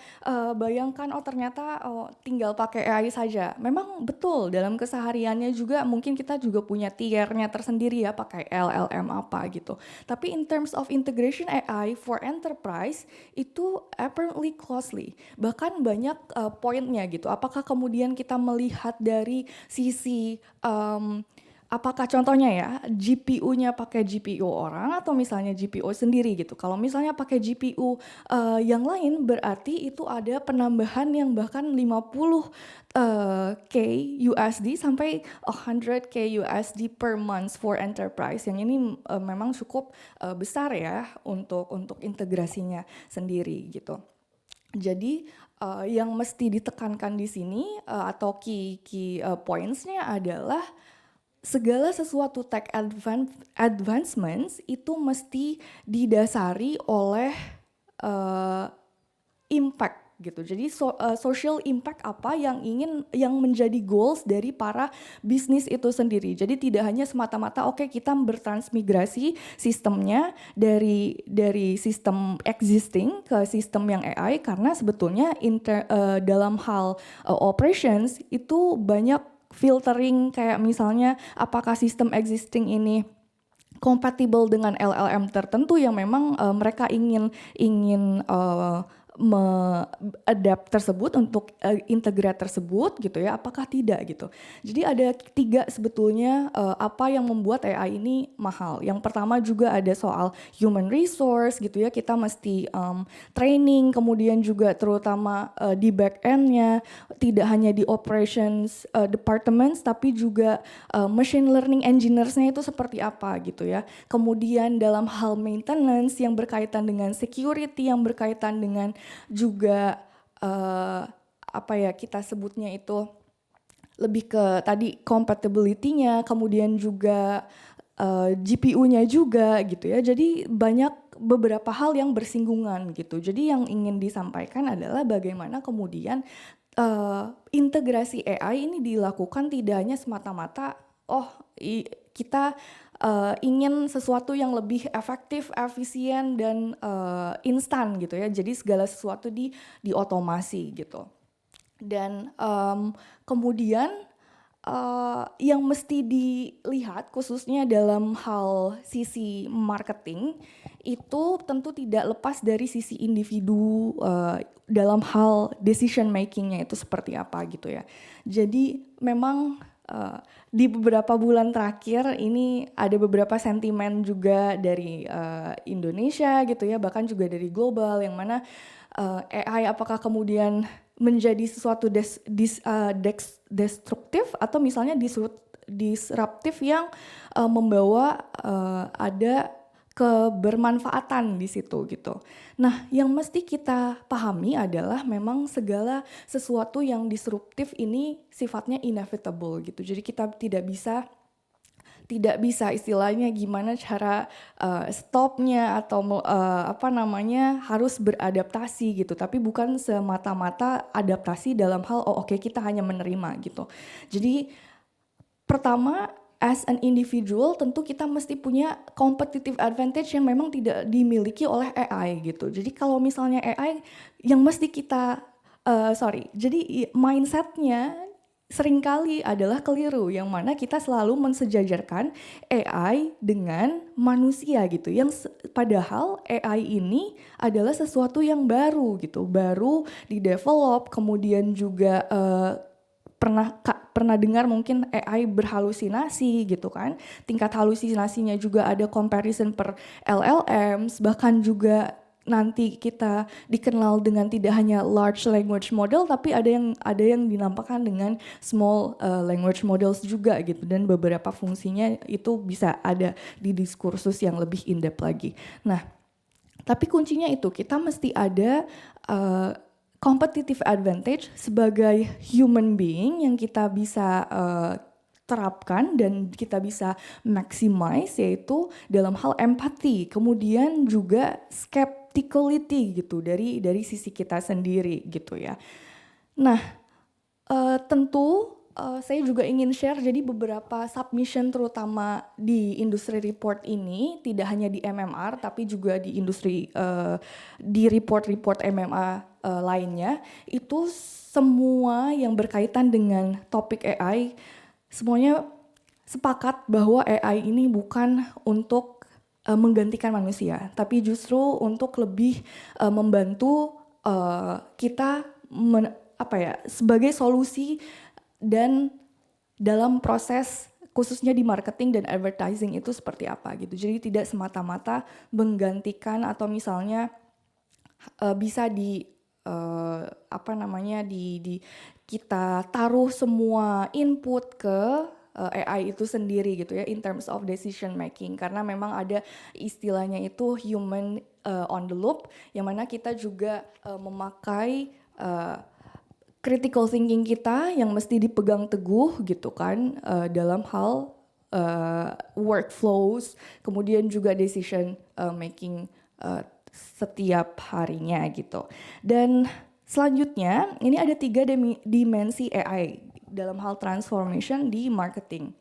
bayangkan ternyata tinggal pakai AI saja. Memang betul dalam kesehariannya juga mungkin kita juga punya tiernya tersendiri ya pakai LLM apa gitu. Tapi in terms of integration AI for enterprise itu apparently costly. Bahkan banyak poinnya gitu. Apakah kemudian kita melihat dari sisi apakah contohnya ya GPU-nya pakai GPU orang atau misalnya GPU sendiri gitu. Kalau misalnya pakai GPU yang lain berarti itu ada penambahan yang bahkan 50K USD sampai 100K USD per month for enterprise. Yang ini memang cukup besar ya untuk integrasinya sendiri gitu. Jadi yang mesti ditekankan di sini atau key points-nya adalah segala sesuatu tech advancements itu mesti didasari oleh impact gitu. Jadi social impact apa yang menjadi goals dari para bisnis itu sendiri. Jadi tidak hanya semata-mata oke, kita bertransmigrasi sistemnya dari sistem existing ke sistem yang AI karena sebetulnya dalam hal operations itu banyak filtering kayak misalnya apakah sistem existing ini kompatibel dengan LLM tertentu yang memang mereka ingin adapt tersebut, untuk integrate tersebut gitu ya, apakah tidak gitu. Jadi ada 3 sebetulnya apa yang membuat AI ini mahal. Yang pertama juga ada soal human resource gitu ya, kita mesti training, kemudian juga terutama di back end-nya, tidak hanya di operations departments tapi juga machine learning engineers-nya itu seperti apa gitu ya. Kemudian dalam hal maintenance yang berkaitan dengan security, yang berkaitan dengan juga apa ya kita sebutnya itu lebih ke tadi compatibility-nya, kemudian juga GPU-nya juga gitu ya. Jadi banyak beberapa hal yang bersinggungan gitu. Jadi yang ingin disampaikan adalah bagaimana kemudian integrasi AI ini dilakukan tidak hanya semata-mata kita ingin sesuatu yang lebih efektif, efisien dan instan gitu ya. Jadi segala sesuatu diotomasi gitu. Dan kemudian yang mesti dilihat khususnya dalam hal sisi marketing itu tentu tidak lepas dari sisi individu dalam hal decision makingnya itu seperti apa gitu ya. Jadi memang di beberapa bulan terakhir ini ada beberapa sentimen juga dari Indonesia gitu ya, bahkan juga dari global yang mana AI apakah kemudian menjadi sesuatu destruktif atau misalnya disruptif yang membawa ada kebermanfaatan di situ gitu. Nah, yang mesti kita pahami adalah memang segala sesuatu yang disruptif ini sifatnya inevitable gitu. Jadi kita tidak bisa istilahnya gimana cara stopnya atau harus beradaptasi gitu. Tapi bukan semata-mata adaptasi dalam hal oke, kita hanya menerima gitu. Jadi pertama, as an individual tentu kita mesti punya competitive advantage yang memang tidak dimiliki oleh AI gitu. Jadi kalau misalnya AI yang mesti kita jadi mindsetnya seringkali adalah keliru, yang mana kita selalu mensejajarkan AI dengan manusia gitu, yang padahal AI ini adalah sesuatu yang baru gitu, baru di-develop, kemudian juga pernah dengar mungkin AI berhalusinasi gitu kan, tingkat halusinasinya juga ada comparison per LLMs, bahkan juga nanti kita dikenal dengan tidak hanya large language model tapi ada yang dinampakkan dengan small language models juga gitu, dan beberapa fungsinya itu bisa ada di diskursus yang lebih in-depth lagi. Nah, tapi kuncinya itu kita mesti ada competitive advantage sebagai human being yang kita bisa terapkan dan kita bisa maximize, yaitu dalam hal empati, kemudian juga skepticality gitu dari sisi kita sendiri gitu ya. Nah, tentu saya juga ingin share jadi beberapa submission terutama di industri report ini tidak hanya di MMR tapi juga di industri di report-report MMA lainnya, itu semua yang berkaitan dengan topik AI semuanya sepakat bahwa AI ini bukan untuk menggantikan manusia, tapi justru untuk lebih membantu kita sebagai solusi dan dalam proses khususnya di marketing dan advertising itu seperti apa gitu. Jadi tidak semata-mata menggantikan atau misalnya bisa kita taruh semua input ke AI itu sendiri gitu ya in terms of decision making, karena memang ada istilahnya itu human on the loop, yang mana kita juga memakai critical thinking kita yang mesti dipegang teguh gitu kan dalam hal workflows, kemudian juga decision making setiap harinya gitu. Dan selanjutnya ini ada 3 dimensi AI dalam hal transformation di marketing.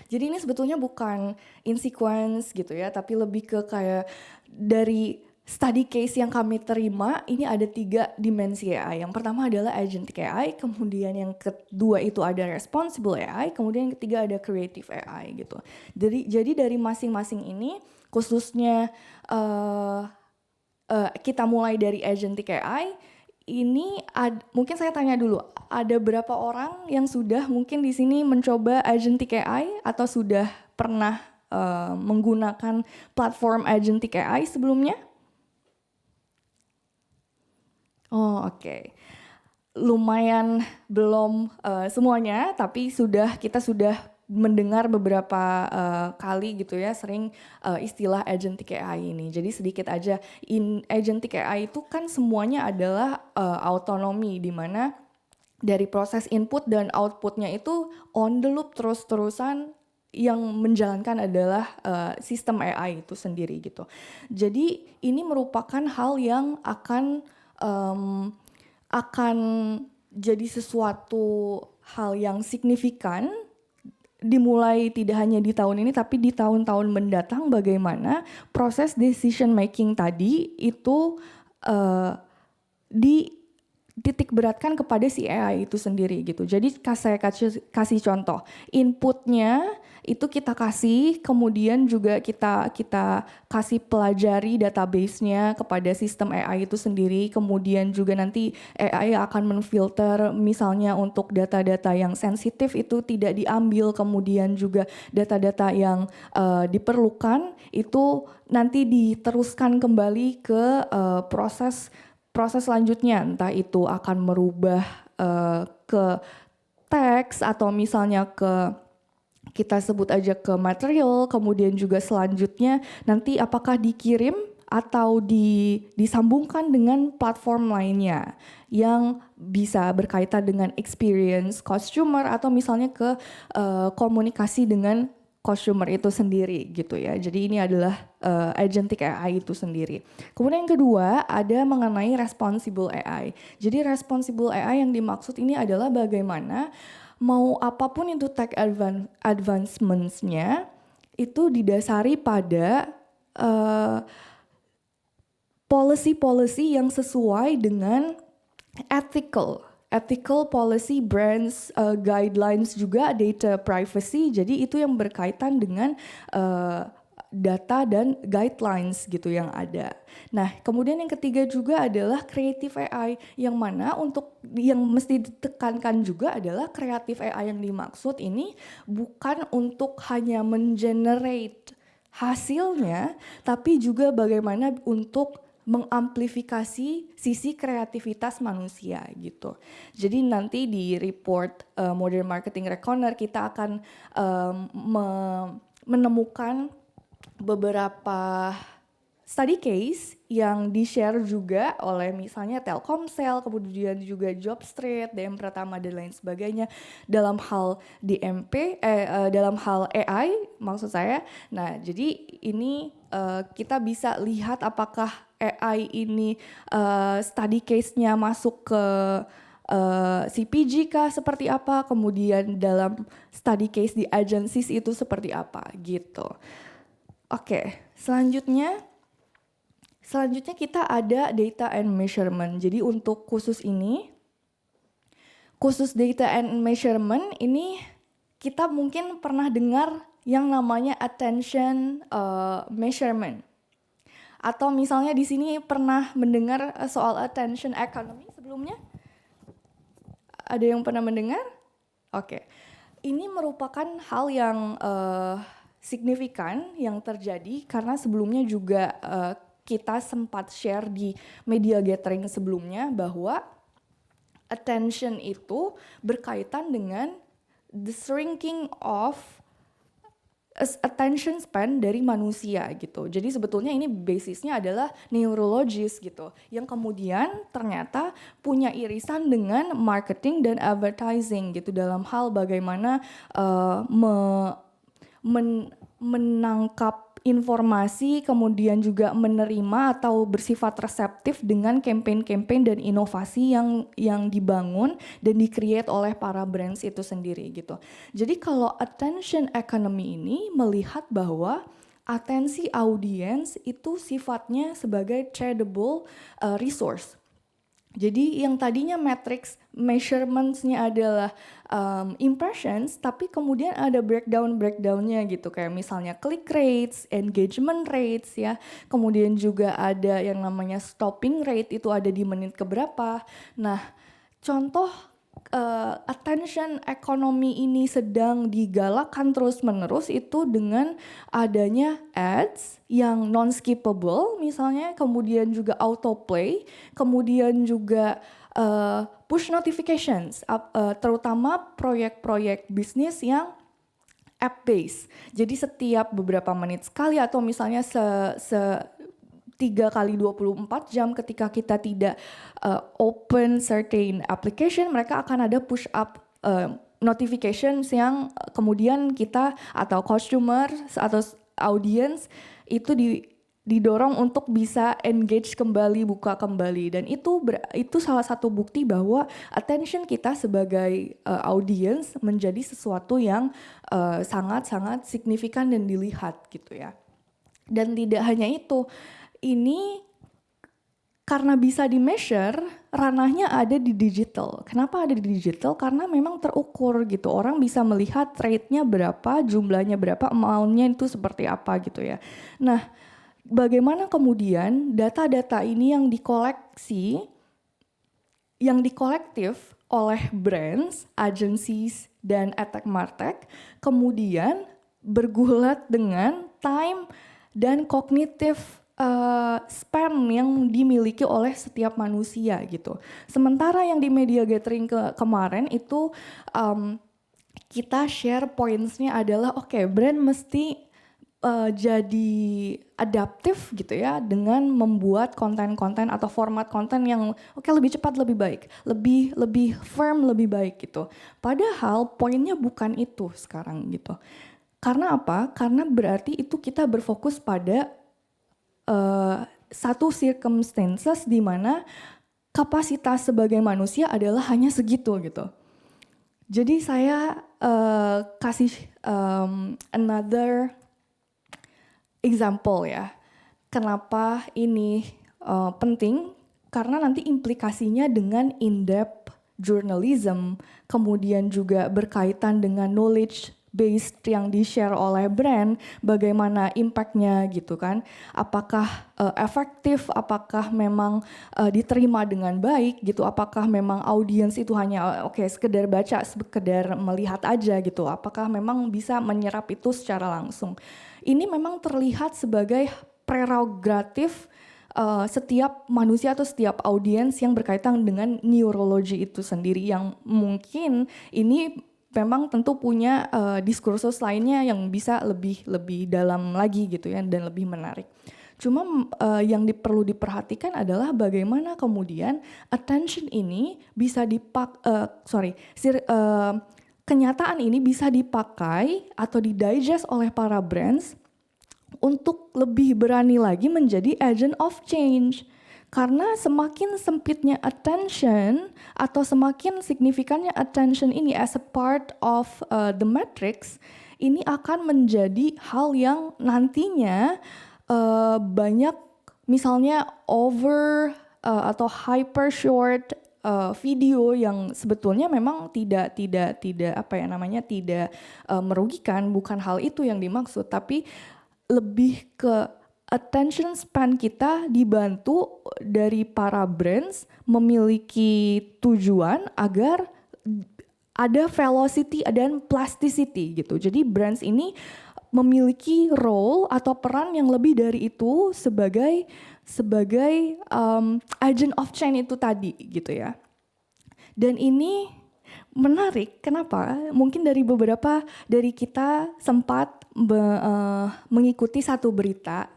Jadi ini sebetulnya bukan in sequence gitu ya, tapi lebih ke kayak dari study case yang kami terima, ini ada 3 dimensi AI. Yang pertama adalah agentic AI, kemudian yang kedua itu ada responsible AI, kemudian yang ketiga ada creative AI gitu. Jadi dari masing-masing ini, khususnya kita mulai dari agentic AI, ini mungkin saya tanya dulu, ada berapa orang yang sudah mungkin di sini mencoba agentic AI atau sudah pernah menggunakan platform agentic AI sebelumnya? Oh, oke. Lumayan belum semuanya, tapi kita sudah mendengar beberapa kali gitu ya, sering istilah agentic AI ini. Jadi sedikit aja, agentic AI itu kan semuanya adalah autonomi, di mana dari proses input dan outputnya itu on the loop terus-terusan, yang menjalankan adalah sistem AI itu sendiri gitu. Jadi ini merupakan hal yang akan jadi sesuatu hal yang signifikan, dimulai tidak hanya di tahun ini tapi di tahun-tahun mendatang, bagaimana proses decision making tadi itu dititik beratkan kepada si AI itu sendiri gitu. Jadi saya kasih contoh, inputnya itu kita kasih, kemudian juga kita kasih pelajari database-nya kepada sistem AI itu sendiri, kemudian juga nanti AI akan menfilter misalnya untuk data-data yang sensitif itu tidak diambil, kemudian juga data-data yang diperlukan itu nanti diteruskan kembali ke proses selanjutnya, entah itu akan merubah ke teks atau misalnya kita sebut aja ke material, kemudian juga selanjutnya nanti apakah dikirim atau disambungkan dengan platform lainnya yang bisa berkaitan dengan experience consumer atau misalnya ke komunikasi dengan consumer itu sendiri gitu ya. Jadi ini adalah agentic AI itu sendiri. Kemudian yang kedua ada mengenai responsible AI. Jadi responsible AI yang dimaksud ini adalah bagaimana mau apapun itu tech advancements-nya itu didasari pada policy-policy yang sesuai dengan ethical policy, brands, guidelines juga, data privacy. Jadi itu yang berkaitan dengan data dan guidelines gitu yang ada. Nah, kemudian yang ketiga juga adalah creative AI, yang mana yang mesti ditekankan juga adalah creative AI yang dimaksud ini bukan untuk hanya mengenerate hasilnya, tapi juga bagaimana untuk mengamplifikasi sisi kreativitas manusia gitu. Jadi nanti di report Modern Marketing Reckoner kita akan menemukan beberapa study case yang di-share juga oleh misalnya Telkomsel, kemudian juga Jobstreet, DM Pratama dan lain sebagainya dalam hal dalam hal AI maksud saya. Nah, jadi ini kita bisa lihat apakah AI ini study case-nya masuk ke CPG kah seperti apa, kemudian dalam study case di agencies itu seperti apa gitu. Oke, selanjutnya kita ada data and measurement. Jadi untuk khusus data and measurement ini kita mungkin pernah dengar yang namanya attention measurement. Atau misalnya di sini pernah mendengar soal attention economy sebelumnya? Ada yang pernah mendengar? Oke. Ini merupakan hal yang signifikan yang terjadi karena sebelumnya juga kita sempat share di media gathering sebelumnya bahwa attention itu berkaitan dengan the shrinking of attention span dari manusia gitu. Jadi sebetulnya ini basisnya adalah neurologis gitu, yang kemudian ternyata punya irisan dengan marketing dan advertising gitu dalam hal bagaimana menangkap informasi, kemudian juga menerima atau bersifat reseptif dengan campaign-campaign dan inovasi yang dibangun dan di-create oleh para brands itu sendiri gitu. Jadi kalau attention economy ini melihat bahwa atensi audiens itu sifatnya sebagai tradable resource. Jadi yang tadinya matrix measurements-nya adalah impressions, tapi kemudian ada breakdown-breakdownnya gitu, kayak misalnya click rates, engagement rates ya, kemudian juga ada yang namanya stopping rate, itu ada di menit keberapa. Nah, contoh attention ekonomi ini sedang digalakkan terus-menerus itu dengan adanya ads yang non-skippable misalnya, kemudian juga autoplay, kemudian juga push notifications, terutama proyek-proyek bisnis yang app based. Jadi setiap beberapa menit sekali atau misalnya 3 kali 24 jam ketika kita tidak open certain application, mereka akan ada push up notifications yang kemudian kita atau consumer atau audience itu didorong untuk bisa engage kembali, buka kembali, dan itu salah satu bukti bahwa attention kita sebagai audience menjadi sesuatu yang sangat-sangat signifikan dan dilihat gitu ya. Dan tidak hanya itu, ini karena bisa di-measure, ranahnya ada di digital. Kenapa ada di digital? Karena memang terukur gitu. Orang bisa melihat rate-nya berapa, jumlahnya berapa, amount-nya itu seperti apa gitu ya. Nah, bagaimana kemudian data-data ini yang dikolektif oleh brands, agencies, dan attack martech, kemudian bergulat dengan time dan kognitif span yang dimiliki oleh setiap manusia gitu. Sementara yang di media gathering kemarin itu kita share points-nya adalah oke, brand mesti jadi adaptif gitu ya dengan membuat konten-konten atau format konten yang lebih cepat lebih baik, lebih firm lebih baik gitu. Padahal poinnya bukan itu sekarang gitu. Karena apa? Karena berarti itu kita berfokus pada satu circumstances di mana kapasitas sebagai manusia adalah hanya segitu gitu. Jadi saya kasih another example ya. Kenapa ini penting? Karena nanti implikasinya dengan in-depth journalism, kemudian juga berkaitan dengan knowledge based yang di-share oleh brand, bagaimana impact-nya gitu kan. Apakah efektif, apakah memang diterima dengan baik gitu, apakah memang audiens itu hanya sekedar baca, sekedar melihat aja gitu, apakah memang bisa menyerap itu secara langsung. Ini memang terlihat sebagai prerogatif setiap manusia atau setiap audiens yang berkaitan dengan neurologi itu sendiri, yang mungkin ini memang tentu punya diskursus lainnya yang bisa lebih dalam lagi gitu ya dan lebih menarik. Cuma yang perlu diperhatikan adalah bagaimana kemudian attention ini bisa kenyataan ini bisa dipakai atau didigest oleh para brands untuk lebih berani lagi menjadi agent of change. Karena semakin sempitnya attention atau semakin signifikannya attention ini as a part of the matrix, ini akan menjadi hal yang nantinya banyak misalnya over atau hyper short video yang sebetulnya memang tidak merugikan, bukan hal itu yang dimaksud, tapi lebih ke attention span kita dibantu dari para brands memiliki tujuan agar ada velocity dan plasticity gitu. Jadi brands ini memiliki role atau peran yang lebih dari itu sebagai agent of change itu tadi gitu ya. Dan ini menarik, kenapa? Mungkin beberapa dari kita sempat mengikuti satu berita,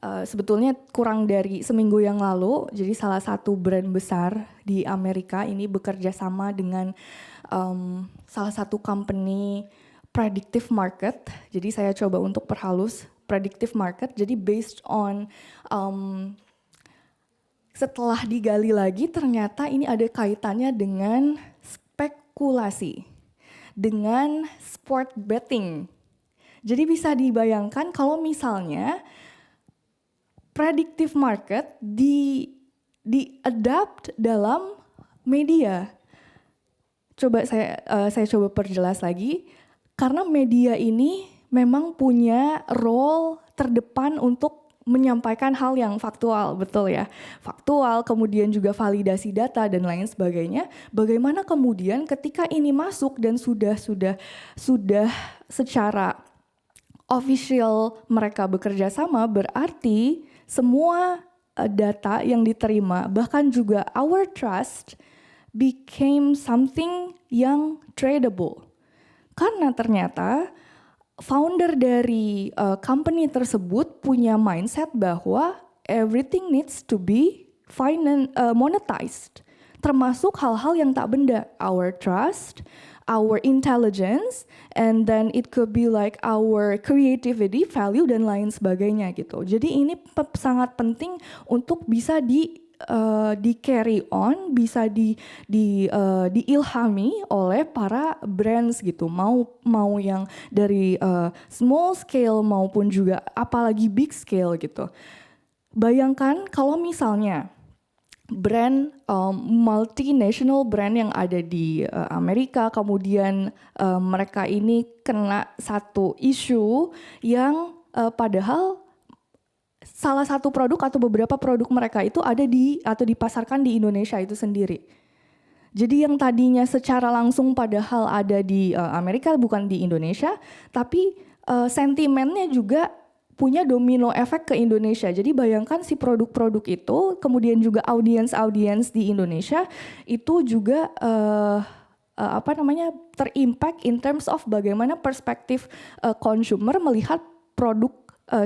sebetulnya kurang dari seminggu yang lalu. Jadi salah satu brand besar di Amerika ini bekerja sama dengan salah satu company predictive market. Jadi saya coba untuk perhalus predictive market. Jadi based on setelah digali lagi ternyata ini ada kaitannya dengan spekulasi, dengan sport betting. Jadi bisa dibayangkan kalau misalnya predictive market di-adapt dalam media. Coba saya coba perjelas lagi, karena media ini memang punya role terdepan untuk menyampaikan hal yang faktual, betul ya. Faktual, kemudian juga validasi data dan lain sebagainya. Bagaimana kemudian ketika ini masuk dan sudah secara official mereka bekerja sama, berarti semua data yang diterima, bahkan juga our trust became something yang tradable. Karena ternyata founder dari company tersebut punya mindset bahwa everything needs to be monetized. Termasuk hal-hal yang tak benda, our trust, our intelligence, and then it could be like our creativity, value, dan lain sebagainya gitu. Jadi ini sangat penting untuk bisa di carry on, bisa diilhami oleh para brands gitu, mau yang dari small scale maupun juga apalagi big scale gitu. Bayangkan kalau misalnya brand multinational brand yang ada di Amerika, kemudian mereka ini kena satu isu yang padahal salah satu produk atau beberapa produk mereka itu ada atau dipasarkan di Indonesia itu sendiri. Jadi yang tadinya secara langsung padahal ada di Amerika bukan di Indonesia, tapi sentimennya juga punya domino efek ke Indonesia. Jadi bayangkan si produk-produk itu, kemudian juga audiens di Indonesia itu juga terimpact in terms of bagaimana perspektif consumer melihat produk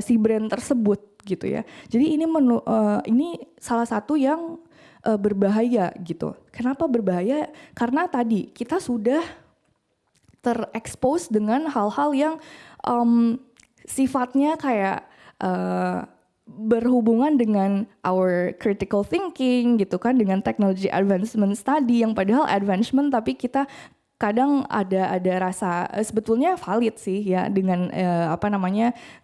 si brand tersebut gitu ya. Jadi ini salah satu yang berbahaya gitu. Kenapa berbahaya? Karena tadi kita sudah terekspos dengan hal-hal yang sifatnya kayak berhubungan dengan our critical thinking gitu kan, dengan technology advancement tadi yang padahal advancement tapi kita kadang ada rasa sebetulnya valid sih ya dengan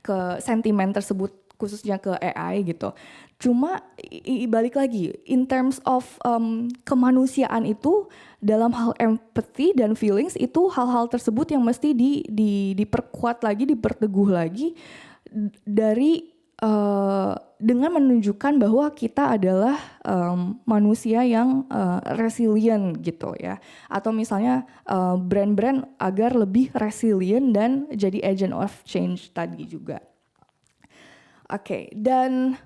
ke sentimen tersebut khususnya ke AI gitu. Cuma balik lagi in terms of kemanusiaan itu dalam hal empathy dan feelings itu hal-hal tersebut yang mesti diperkuat lagi, diperteguh lagi dari dengan menunjukkan bahwa kita adalah manusia yang resilient gitu ya, atau misalnya brand-brand agar lebih resilient dan jadi agent of change tadi juga. Oke, dan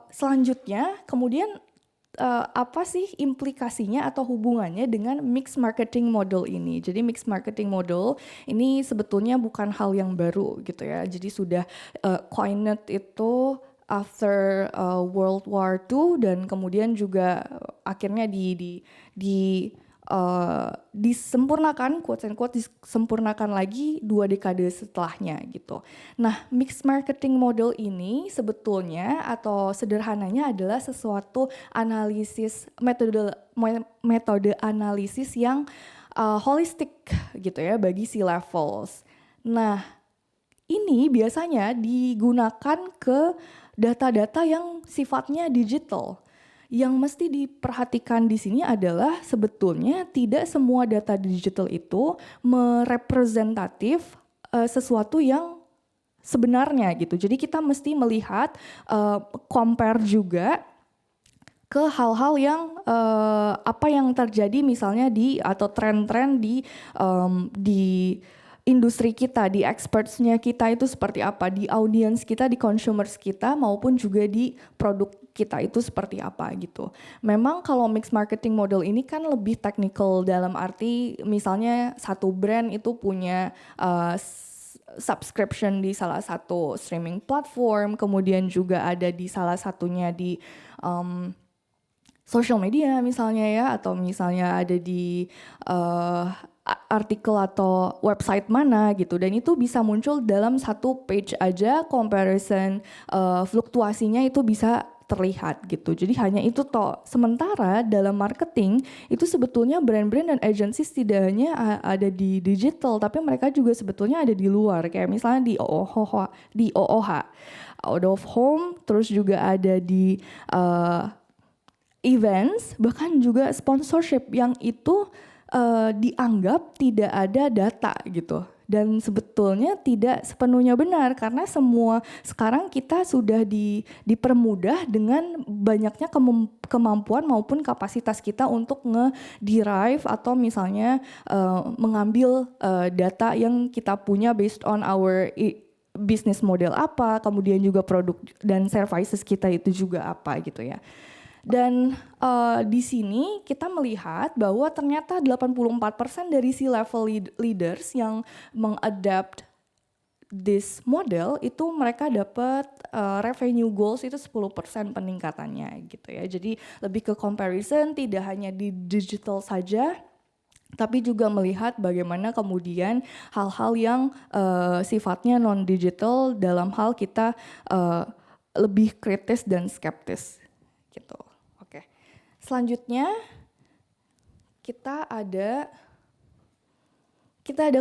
selanjutnya kemudian apa sih implikasinya atau hubungannya dengan mixed marketing model ini? Jadi mixed marketing model ini sebetulnya bukan hal yang baru gitu ya. Jadi sudah coined itu after World War II dan kemudian juga akhirnya disempurnakan, quote and quote disempurnakan lagi 2 dekade setelahnya gitu. Nah, mixed marketing model ini sebetulnya atau sederhananya adalah sesuatu analisis metode analisis yang holistik gitu ya bagi C-levels. Nah, ini biasanya digunakan ke data-data yang sifatnya digital. Yang mesti diperhatikan di sini adalah sebetulnya tidak semua data digital itu merepresentatif sesuatu yang sebenarnya gitu. Jadi kita mesti melihat compare juga ke hal-hal yang apa yang terjadi misalnya atau tren-tren di industri kita, di experts-nya kita itu seperti apa, di audience kita, di consumers kita, maupun juga di produk kita itu seperti apa gitu. Memang kalau mixed marketing model ini kan lebih technical dalam arti misalnya satu brand itu punya subscription di salah satu streaming platform, kemudian juga ada di salah satunya di social media misalnya ya, atau misalnya ada di artikel atau website mana gitu, dan itu bisa muncul dalam satu page aja comparison fluktuasinya itu bisa terlihat gitu. Jadi hanya itu toh. Sementara dalam marketing itu sebetulnya brand-brand dan agency tidak hanya ada di digital, tapi mereka juga sebetulnya ada di luar. Kayak misalnya di OOH, out of home, terus juga ada di events, bahkan juga sponsorship yang itu dianggap tidak ada data gitu. Dan sebetulnya tidak sepenuhnya benar karena semua sekarang kita sudah dipermudah dengan banyaknya kemampuan maupun kapasitas kita untuk nge-derive atau misalnya mengambil data yang kita punya based on our business model apa, kemudian juga produk dan services kita itu juga apa gitu ya. Dan di sini kita melihat bahwa ternyata 84% dari C-level leaders yang mengadapt this model itu mereka dapat revenue goals itu 10% peningkatannya gitu ya. Jadi lebih ke comparison, tidak hanya di digital saja, tapi juga melihat bagaimana kemudian hal-hal yang sifatnya non-digital dalam hal kita lebih kritis dan skeptis gitu. Oke. Selanjutnya kita ada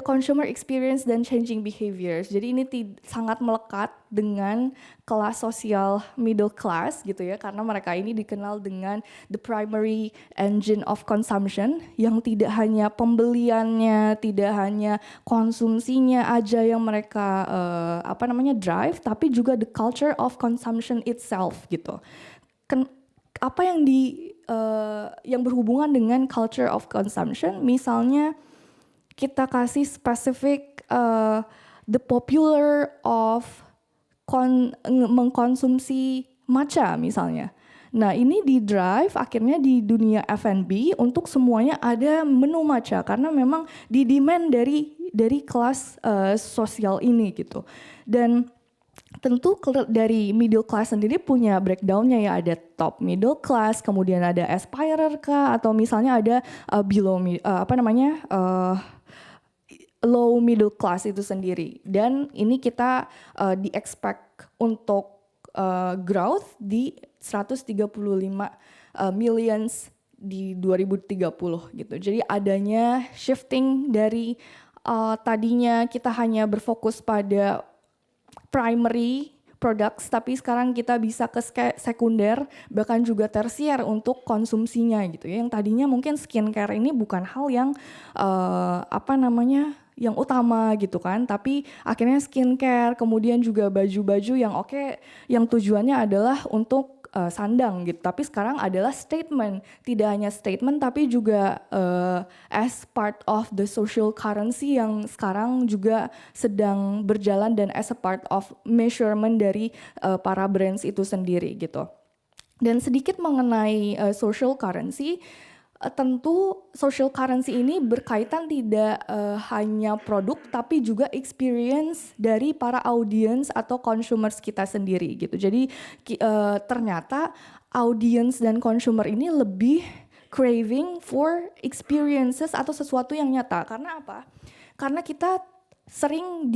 consumer experience dan changing behaviors. Jadi ini sangat melekat dengan kelas sosial middle class gitu ya, karena mereka ini dikenal dengan the primary engine of consumption, yang tidak hanya pembeliannya, tidak hanya konsumsinya aja yang mereka drive, tapi juga the culture of consumption itself gitu. Apa yang berhubungan dengan culture of consumption, misalnya kita kasih spesifik the popular of mengkonsumsi matcha misalnya. Nah ini di drive akhirnya di dunia F&B untuk semuanya ada menu matcha karena memang di demand dari kelas sosial ini gitu. Dan tentu dari middle class sendiri punya breakdownnya ya, ada top middle class, kemudian ada aspirer kah, atau misalnya ada below low middle class itu sendiri. Dan ini kita di-expect untuk growth di 135 millions di 2030 gitu. Jadi adanya shifting dari tadinya kita hanya berfokus pada primary products, tapi sekarang kita bisa ke sekunder, bahkan juga tersier untuk konsumsinya gitu ya. Yang tadinya mungkin skincare ini bukan hal yang yang utama gitu kan, tapi akhirnya skincare, kemudian juga baju-baju yang yang tujuannya adalah untuk sandang gitu, tapi sekarang adalah statement, tidak hanya statement tapi juga as part of the social currency yang sekarang juga sedang berjalan dan as a part of measurement dari para brands itu sendiri gitu. Dan sedikit mengenai social currency, tentu social currency ini berkaitan tidak hanya produk tapi juga experience dari para audience atau consumers kita sendiri gitu. Jadi ternyata audience dan consumer ini lebih craving for experiences atau sesuatu yang nyata. Karena apa? Karena kita sering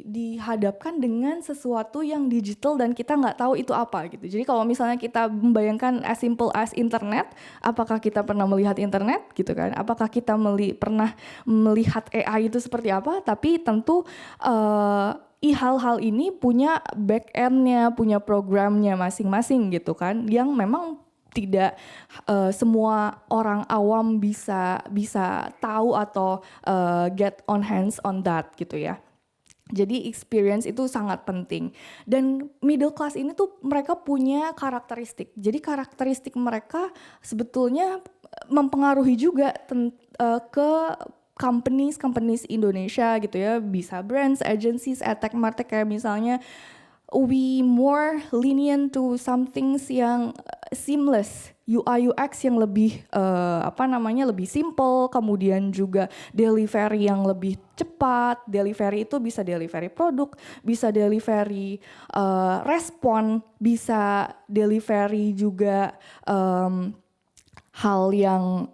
dihadapkan dengan sesuatu yang digital dan kita nggak tahu itu apa gitu. Jadi kalau misalnya kita membayangkan as simple as internet, apakah kita pernah melihat internet gitu kan? Apakah kita pernah melihat AI itu seperti apa? Tapi tentu hal-hal ini punya back end-nya, punya programnya masing-masing gitu kan, yang memang tidak semua orang awam bisa tahu atau get on hands on that gitu ya. Jadi experience itu sangat penting. Dan middle class ini tuh mereka punya karakteristik. Jadi karakteristik mereka sebetulnya mempengaruhi juga ke companies Indonesia gitu ya. Bisa brands, agencies, tech market kayak misalnya we more lenient to some things yang seamless, UI UX yang lebih lebih simple, kemudian juga delivery yang lebih cepat. Delivery itu bisa delivery produk, bisa delivery respon, bisa delivery juga hal yang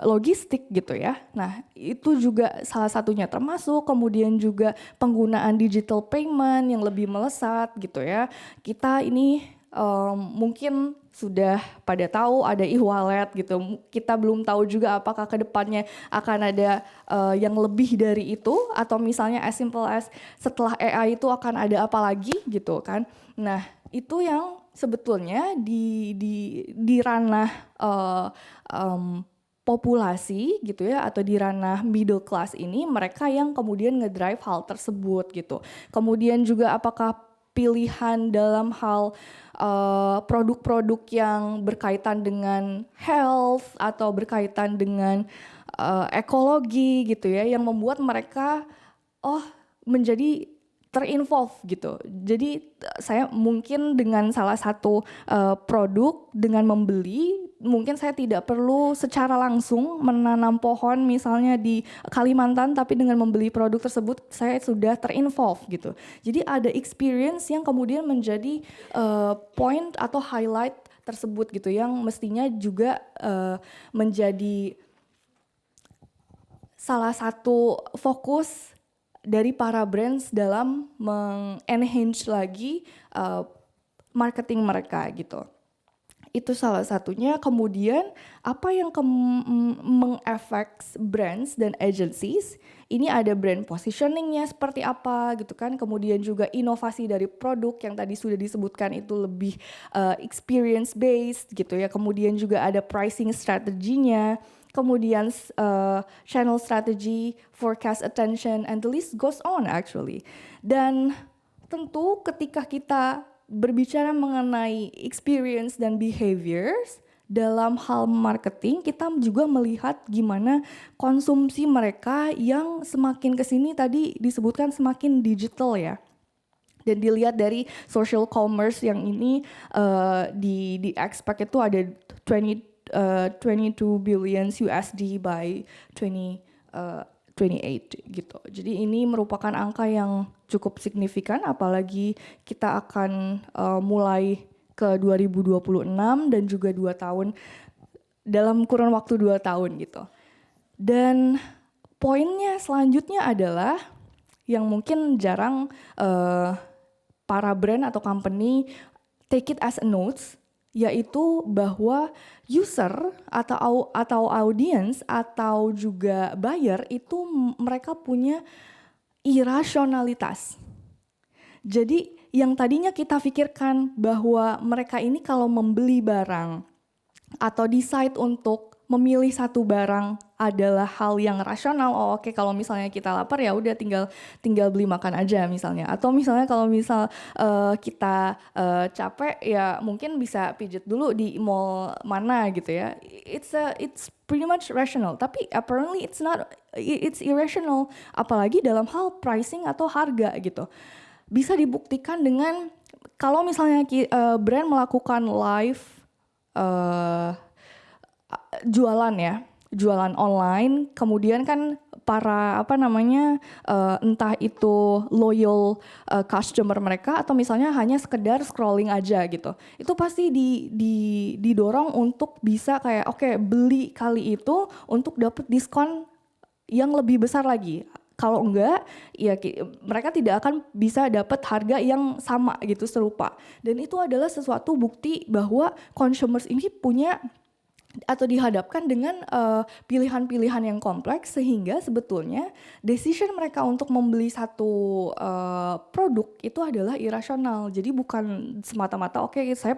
logistik gitu ya. Nah itu juga salah satunya, termasuk kemudian juga penggunaan digital payment yang lebih melesat gitu ya. Kita ini mungkin sudah pada tahu ada e-wallet gitu. Kita belum tahu juga apakah ke depannya akan ada yang lebih dari itu, atau misalnya as simple as setelah AI itu akan ada apa lagi gitu kan. Nah itu yang sebetulnya di ranah populasi gitu ya, atau di ranah middle class ini, mereka yang kemudian ngedrive hal tersebut gitu. Kemudian juga apakah pilihan dalam hal produk-produk yang berkaitan dengan health atau berkaitan dengan ekologi gitu ya, yang membuat mereka menjadi terinvolve gitu. Jadi saya mungkin dengan salah satu produk, dengan membeli, mungkin saya tidak perlu secara langsung menanam pohon misalnya di Kalimantan, tapi dengan membeli produk tersebut saya sudah terinvolve gitu. Jadi ada experience yang kemudian menjadi point atau highlight tersebut gitu, yang mestinya juga menjadi salah satu fokus dari para brands dalam meng-enhance lagi marketing mereka gitu. Itu salah satunya. Kemudian apa yang mengefek brands dan agencies, ini ada brand positioningnya seperti apa gitu kan. Kemudian juga inovasi dari produk yang tadi sudah disebutkan itu lebih experience based gitu ya. Kemudian juga ada pricing strateginya. Kemudian channel strategy, forecast attention, and the list goes on actually. Dan tentu ketika kita berbicara mengenai experience dan behaviors dalam hal marketing, kita juga melihat gimana konsumsi mereka yang semakin kesini tadi disebutkan semakin digital ya. Dan dilihat dari social commerce yang ini di expect itu ada 22 billion USD by 2028 gitu. Jadi ini merupakan angka yang cukup signifikan, apalagi kita akan mulai ke 2026 dan juga 2 tahun, dalam kurun waktu 2 tahun gitu. Dan poinnya selanjutnya adalah yang mungkin jarang para brand atau company take it as a notes, yaitu bahwa user atau audience atau juga buyer itu mereka punya irasionalitas. Jadi yang tadinya kita pikirkan bahwa mereka ini kalau membeli barang atau decide untuk memilih satu barang adalah hal yang rasional. Oh oke, kalau misalnya kita lapar ya udah tinggal beli makan aja misalnya. Atau misalnya kalau kita capek ya mungkin bisa pijat dulu di mall mana gitu ya. It's pretty much rational. Tapi apparently it's irrational. Apalagi dalam hal pricing atau harga gitu. Bisa dibuktikan dengan kalau misalnya brand melakukan live jualan online, kemudian kan para entah itu loyal customer mereka atau misalnya hanya sekedar scrolling aja gitu, itu pasti didorong untuk bisa kayak oke, beli kali itu untuk dapat diskon yang lebih besar lagi. Kalau enggak, ya mereka tidak akan bisa dapat harga yang sama gitu, serupa. Dan itu adalah sesuatu bukti bahwa consumers ini punya atau dihadapkan dengan pilihan-pilihan yang kompleks, sehingga sebetulnya decision mereka untuk membeli satu produk itu adalah irasional. Jadi bukan semata-mata oke, saya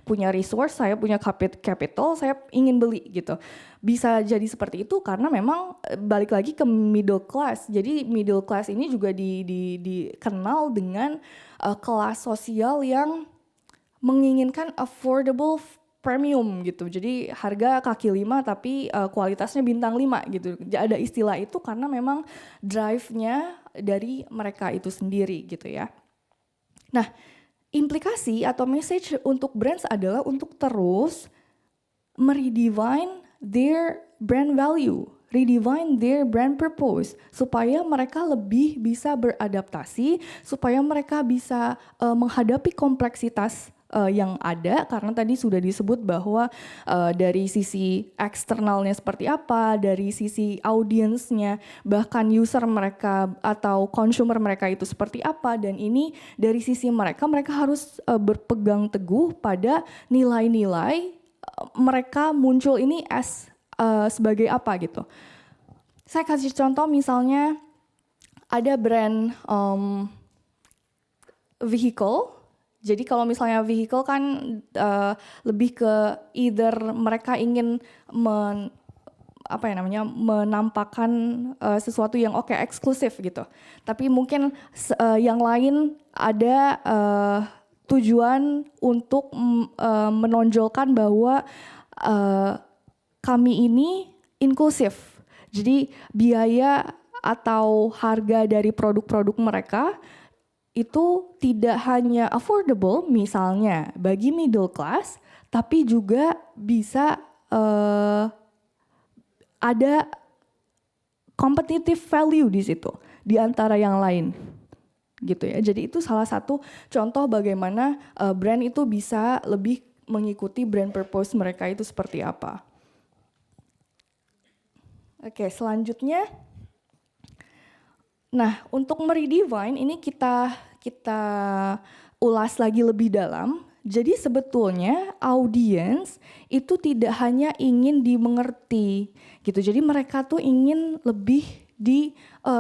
punya resource, saya punya capital, saya ingin beli gitu. Bisa jadi seperti itu karena memang balik lagi ke middle class. Jadi middle class ini juga dikenal dengan kelas sosial yang menginginkan affordable premium gitu. Jadi harga kaki 5 tapi kualitasnya bintang 5 gitu. Ada istilah itu karena memang drive-nya dari mereka itu sendiri gitu ya. Nah, implikasi atau message untuk brands adalah untuk terus meredefine their brand value, redefine their brand purpose, supaya mereka lebih bisa beradaptasi, supaya mereka bisa menghadapi kompleksitas yang ada, karena tadi sudah disebut bahwa dari sisi eksternalnya seperti apa, dari sisi audiensnya, bahkan user mereka atau consumer mereka itu seperti apa, dan ini dari sisi mereka harus berpegang teguh pada nilai-nilai mereka muncul ini sebagai apa gitu. Saya kasih contoh misalnya ada brand vehicle. Jadi kalau misalnya vehicle kan lebih ke either mereka ingin menampakkan sesuatu yang eksklusif gitu. Tapi mungkin yang lain ada tujuan untuk menonjolkan bahwa kami ini inklusif. Jadi biaya atau harga dari produk-produk mereka itu tidak hanya affordable misalnya bagi middle class, tapi juga bisa ada competitive value di situ di antara yang lain gitu ya. Jadi itu salah satu contoh bagaimana brand itu bisa lebih mengikuti brand purpose mereka itu seperti apa. Oke, selanjutnya. Nah, untuk meredefine ini kita ulas lagi lebih dalam. Jadi sebetulnya audiens itu tidak hanya ingin dimengerti gitu. Jadi mereka tuh ingin lebih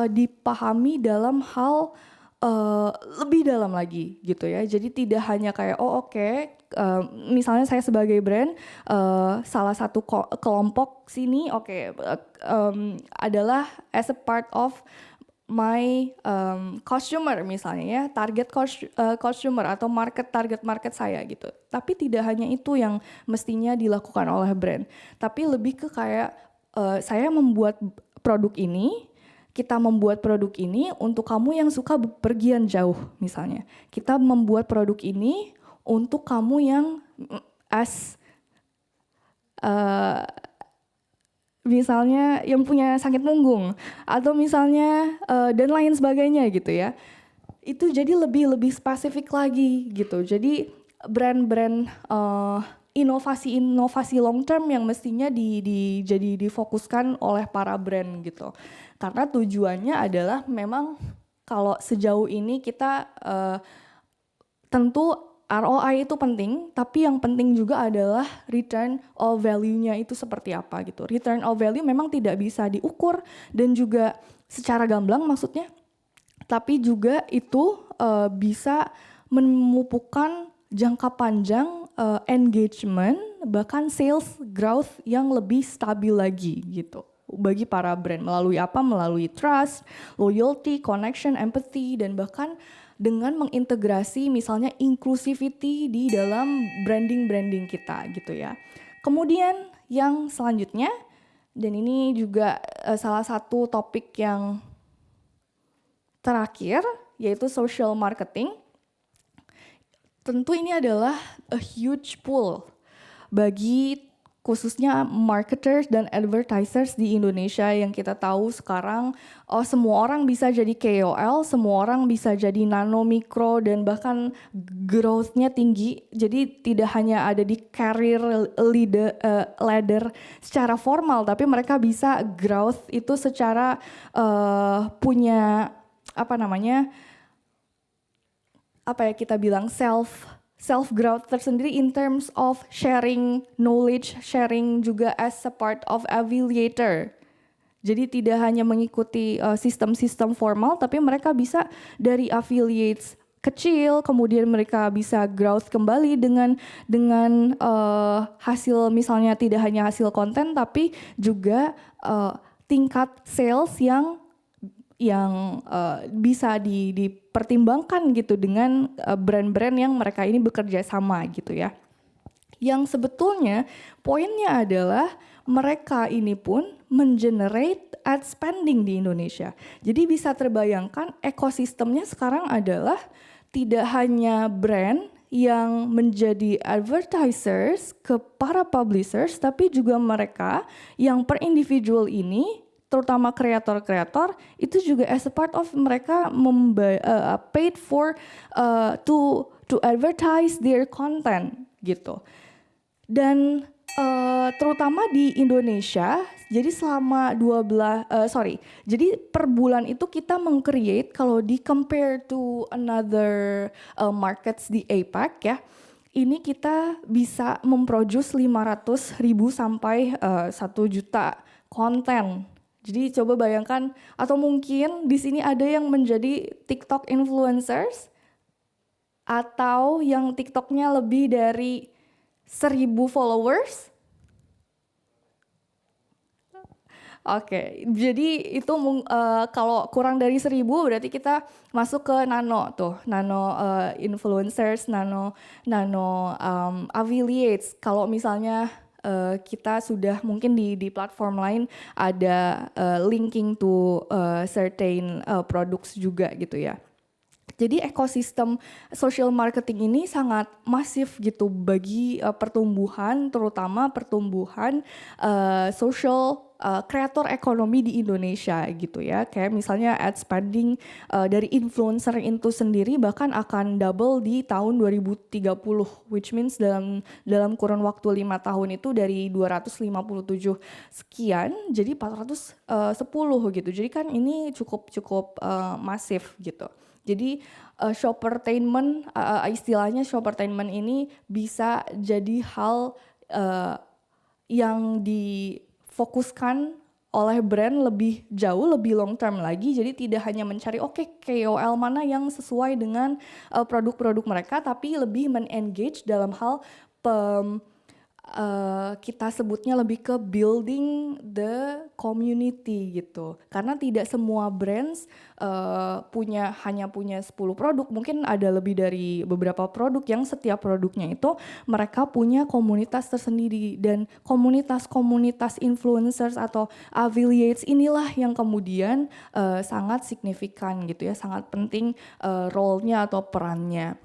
dipahami dalam hal lebih dalam lagi gitu ya. Jadi tidak hanya kayak misalnya saya sebagai brand salah satu kelompok sini adalah as a part of my consumer misalnya ya, target consumer atau target market saya gitu. Tapi tidak hanya itu yang mestinya dilakukan oleh brand, tapi lebih ke kayak saya membuat produk ini, kita membuat produk ini untuk kamu yang suka bepergian jauh misalnya. Kita membuat produk ini untuk kamu yang misalnya yang punya sakit punggung atau misalnya dan lain sebagainya gitu ya. Itu jadi lebih spesifik lagi gitu. Jadi brand-brand inovasi long term yang mestinya jadi difokuskan oleh para brand gitu. Karena tujuannya adalah memang kalau sejauh ini kita tentu ROI itu penting, tapi yang penting juga adalah return of value-nya itu seperti apa gitu. Return of value memang tidak bisa diukur dan juga secara gamblang maksudnya, tapi juga itu bisa memupukkan jangka panjang engagement, bahkan sales growth yang lebih stabil lagi gitu. Bagi para brand melalui apa? Melalui trust, loyalty, connection, empathy, dan bahkan dengan mengintegrasi misalnya inclusivity di dalam branding kita gitu ya. Kemudian yang selanjutnya, dan ini juga salah satu topik yang terakhir, yaitu social marketing. Tentu ini adalah a huge pool bagi khususnya marketers dan advertisers di Indonesia yang kita tahu sekarang semua orang bisa jadi KOL, semua orang bisa jadi nano, mikro, dan bahkan growth-nya tinggi. Jadi tidak hanya ada di career ladder secara formal, tapi mereka bisa growth itu secara punya kita bilang self growth tersendiri in terms of sharing knowledge, sharing juga as a part of affiliator. Jadi tidak hanya mengikuti sistem-sistem formal, tapi mereka bisa dari affiliates kecil, kemudian mereka bisa growth kembali dengan hasil misalnya tidak hanya hasil konten, tapi juga tingkat sales yang bisa dipertimbangkan gitu dengan brand-brand yang mereka ini bekerja sama gitu ya. Yang sebetulnya poinnya adalah mereka ini pun mengenerate ad spending di Indonesia. Jadi bisa terbayangkan ekosistemnya sekarang adalah tidak hanya brand yang menjadi advertisers ke para publishers, tapi juga mereka yang per individual ini, terutama kreator-kreator, itu juga as a part of mereka paid for to advertise their content gitu. Dan terutama di Indonesia, jadi selama jadi per bulan itu kita meng-create, kalau di compare to another markets di APAC ya, ini kita bisa memproduce 500.000 sampai 1 juta konten. Jadi coba bayangkan, atau mungkin di sini ada yang menjadi TikTok influencers, atau yang TikToknya lebih dari 1.000 followers? Oke, jadi itu kalau kurang dari 1.000 berarti kita masuk ke nano tuh, nano influencers, nano affiliates. Kalau misalnya kita sudah mungkin di platform lain ada linking to certain products juga gitu ya. Jadi ekosistem social marketing ini sangat masif gitu bagi pertumbuhan, terutama pertumbuhan social kreator ekonomi di Indonesia gitu ya. Kayak misalnya ad spending dari influencer itu sendiri bahkan akan double di tahun 2030, which means dalam kurun waktu 5 tahun itu dari 257 sekian jadi 410 gitu. Jadi kan ini cukup masif gitu. Jadi shoppertainment, istilahnya shoppertainment ini bisa jadi hal yang difokuskan oleh brand lebih jauh, lebih long term lagi. Jadi tidak hanya mencari KOL mana yang sesuai dengan produk-produk mereka, tapi lebih men-engage dalam hal kita sebutnya lebih ke building the community gitu. Karena tidak semua brands hanya punya 10 produk, mungkin ada lebih dari beberapa produk yang setiap produknya itu mereka punya komunitas tersendiri, dan komunitas-komunitas influencers atau affiliates inilah yang kemudian sangat signifikan gitu ya, sangat penting role-nya atau perannya.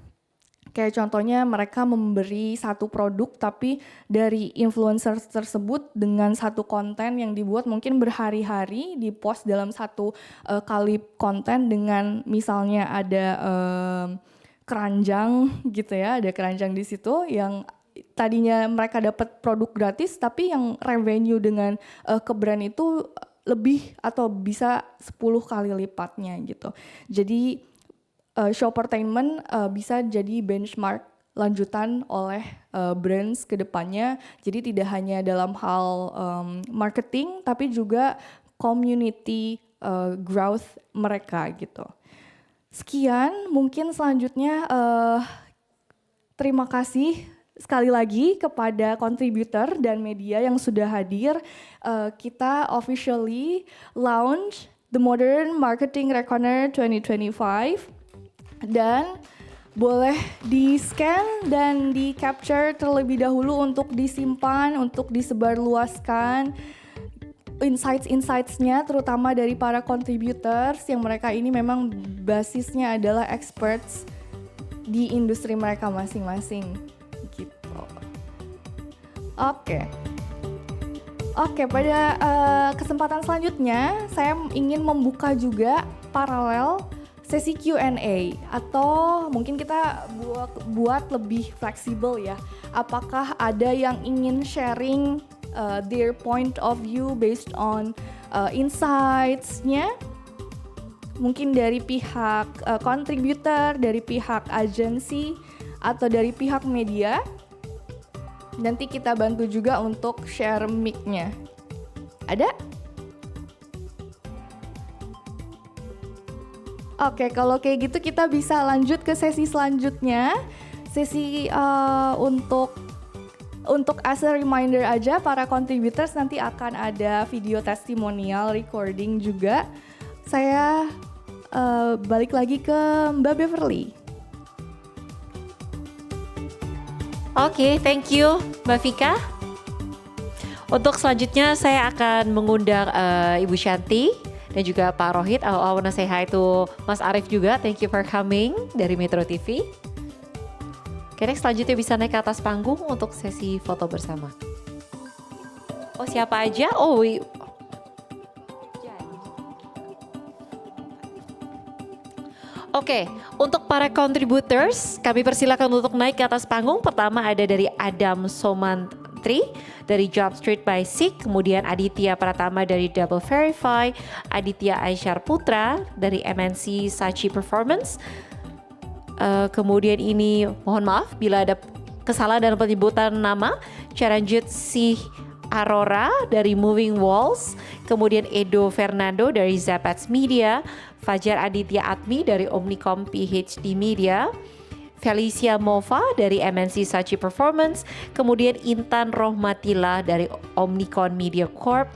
Kayak contohnya mereka memberi satu produk tapi dari influencer tersebut dengan satu konten yang dibuat mungkin berhari-hari di-post dalam satu kali konten dengan misalnya ada keranjang gitu ya, ada keranjang di situ yang tadinya mereka dapat produk gratis tapi yang revenue dengan ke brand itu lebih atau bisa 10 kali lipatnya gitu. Jadi shoppertainment bisa jadi benchmark lanjutan oleh brands ke depannya. Jadi tidak hanya dalam hal marketing tapi juga community growth mereka gitu. Sekian, mungkin selanjutnya terima kasih sekali lagi kepada kontributor dan media yang sudah hadir. Kita officially launch The Modern Marketing Reckoner 2025. Dan boleh di-scan dan di-capture terlebih dahulu untuk disimpan, untuk disebarluaskan insights-insights-nya terutama dari para contributors yang mereka ini memang basisnya adalah experts di industri mereka masing-masing gitu. Oke, pada kesempatan selanjutnya saya ingin membuka juga paralel sesi Q&A atau mungkin kita buat lebih fleksibel ya. Apakah ada yang ingin sharing their point of view based on insights-nya? Mungkin dari pihak contributor, dari pihak agensi, atau dari pihak media. Nanti kita bantu juga untuk share mic-nya. Ada? Oke, kalau kayak gitu kita bisa lanjut ke sesi selanjutnya. Sesi untuk as a reminder aja, para contributors nanti akan ada video testimonial recording juga. Saya balik lagi ke Mbak Beverly. Oke, thank you Mbak Vika. Untuk selanjutnya saya akan mengundang Ibu Shanti dan juga Pak Rohit. I wanna say hi to Mas Arief juga. Thank you for coming dari Metro TV. Oke, next selanjutnya bisa naik ke atas panggung untuk sesi foto bersama. Oh, siapa aja? Oke, untuk para contributors kami persilakan untuk naik ke atas panggung. Pertama ada dari Adam Somantri dari Job Street by Sik, kemudian Aditya Pratama dari Double Verify, Aditya Aisyar Putra dari MNC Sachi Performance. Kemudian ini mohon maaf bila ada kesalahan dalam penyebutan nama, Charanjit Sih Arora dari Moving Walls, kemudian Edo Fernando dari Zapats Media, Fajar Aditya Atmi dari Omnicom PhD Media, Felicia Mova dari MNC Sachi Performance, kemudian Intan Rohmatila dari Omnicon Media Corp,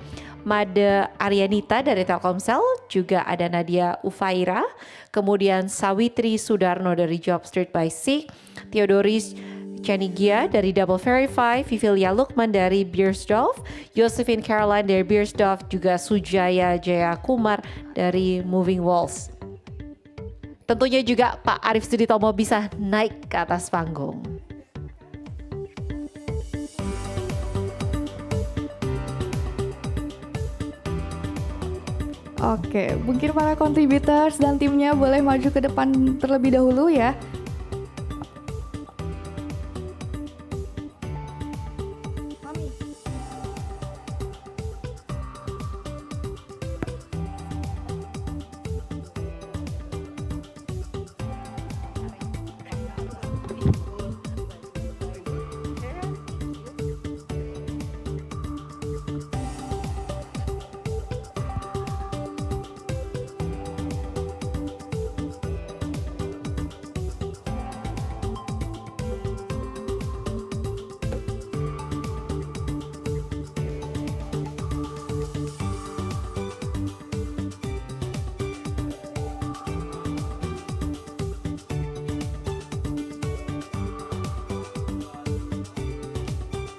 Made Aryanita dari Telkomsel, juga ada Nadia Ufaira, kemudian Sawitri Sudarno dari Jobstreet by SIG, Theodoris Chanigia dari Double Verify, Vivilia Lukman dari Beiersdorf, Josephine Caroline dari Beiersdorf, juga Sujaya Jayakumar dari Moving Walls. Tentunya juga Pak Arief Suditomo bisa naik ke atas panggung. Oke, mungkin para contributors dan timnya boleh maju ke depan terlebih dahulu ya.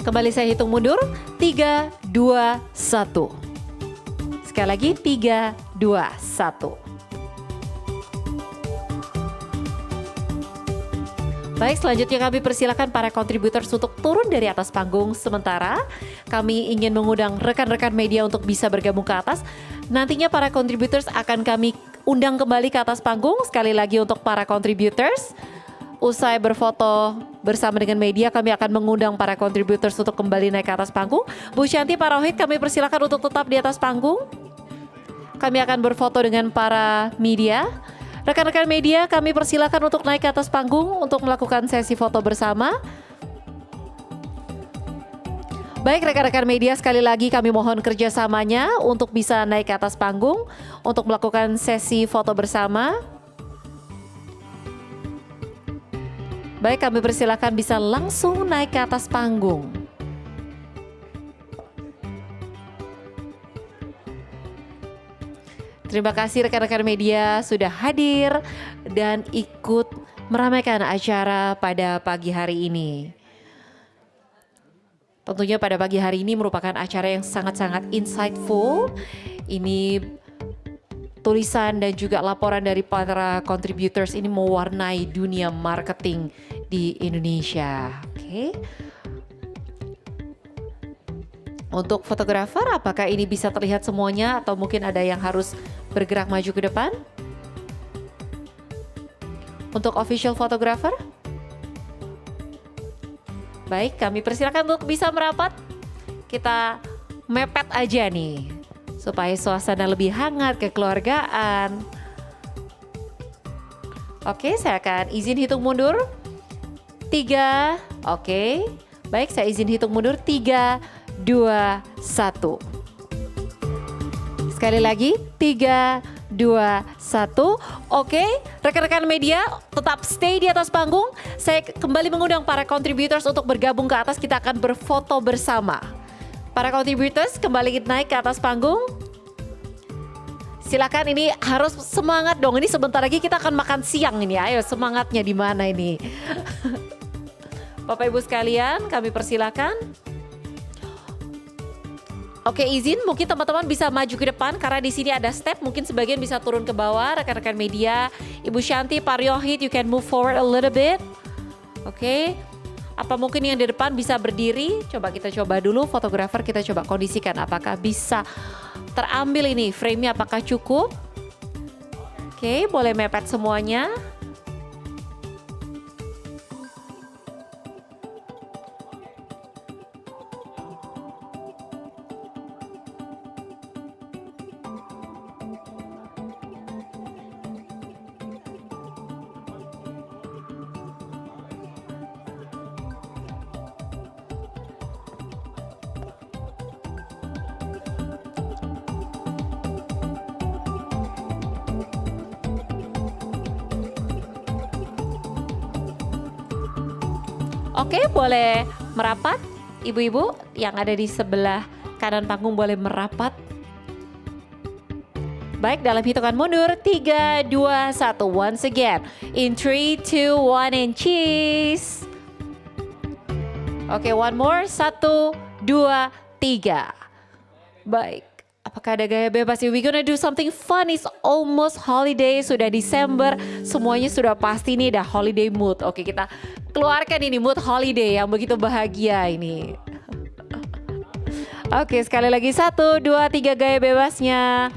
Kembali saya hitung mundur, 3, 2, 1. Sekali lagi, 3, 2, 1. Baik, selanjutnya kami persilakan para kontributor untuk turun dari atas panggung. Sementara kami ingin mengundang rekan-rekan media untuk bisa bergabung ke atas. Nantinya para kontributor akan kami undang kembali ke atas panggung. Sekali lagi untuk para kontributor, usai berfoto bersama dengan media, kami akan mengundang para kontributor untuk kembali naik ke atas panggung. Bu Shanti, Pak Rohit, kami persilakan untuk tetap di atas panggung. Kami akan berfoto dengan para media. Rekan-rekan media, kami persilakan untuk naik ke atas panggung untuk melakukan sesi foto bersama. Baik rekan-rekan media, sekali lagi kami mohon kerjasamanya untuk bisa naik ke atas panggung untuk melakukan sesi foto bersama. Baik, kami persilakan bisa langsung naik ke atas panggung. Terima kasih rekan-rekan media sudah hadir dan ikut meramaikan acara pada pagi hari ini. Tentunya pada pagi hari ini merupakan acara yang sangat-sangat insightful. Ini tulisan dan juga laporan dari para contributors ini mewarnai dunia marketing di Indonesia. Oke. Untuk fotografer, apakah ini bisa terlihat semuanya atau mungkin ada yang harus bergerak maju ke depan? Untuk official photographer? Baik, kami persilakan untuk bisa merapat. Kita mepet aja nih, supaya suasana lebih hangat, kekeluargaan. Oke, saya akan izin hitung mundur. 3, oke. Baik, saya izin hitung mundur. 3, 2, 1. Sekali lagi, 3, 2, 1. Oke, rekan-rekan media tetap stay di atas panggung. Saya kembali mengundang para contributors untuk bergabung ke atas. Kita akan berfoto bersama. Para contributors kembali naik ke atas panggung. Silakan, ini harus semangat dong. Ini sebentar lagi kita akan makan siang ini. Ayo, semangatnya di mana ini? Bapak Ibu sekalian, kami persilakan. Oke, izin mungkin teman-teman bisa maju ke depan karena di sini ada step, mungkin sebagian bisa turun ke bawah. Rekan-rekan media, Ibu Shanti, Pak Ryohit, you can move forward a little bit. Oke. Apa mungkin yang di depan bisa berdiri? Coba kita coba dulu, fotografer kita coba kondisikan apakah bisa terambil ini frame-nya, apakah cukup? Oke, boleh mepet semuanya. Oke, boleh merapat. Ibu-ibu yang ada di sebelah kanan panggung boleh merapat. Baik, dalam hitungan mundur 3, 2, 1. Once again. In 3, 2, 1 and cheese. Oke, one more. 1, 2, 3. Baik. Apakah ada gaya bebas? We gonna do something fun. It's almost holiday. Sudah Desember. Semuanya sudah pasti nih dah holiday mood. Oke, kita keluarkan ini mood holiday yang begitu bahagia ini. Oke, sekali lagi 1, 2, 3 gaya bebasnya.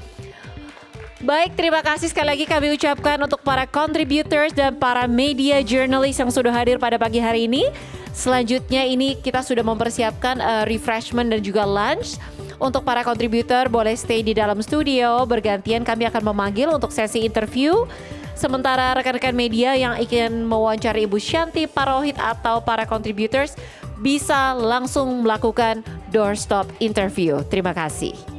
Baik, terima kasih sekali lagi kami ucapkan untuk para contributors dan para media journalist yang sudah hadir pada pagi hari ini. Selanjutnya ini kita sudah mempersiapkan refreshment dan juga lunch. Untuk para kontributor boleh stay di dalam studio, bergantian kami akan memanggil untuk sesi interview. Sementara rekan-rekan media yang ingin mewawancari Ibu Shanti, Pak Rohit atau para contributors bisa langsung melakukan doorstop interview. Terima kasih.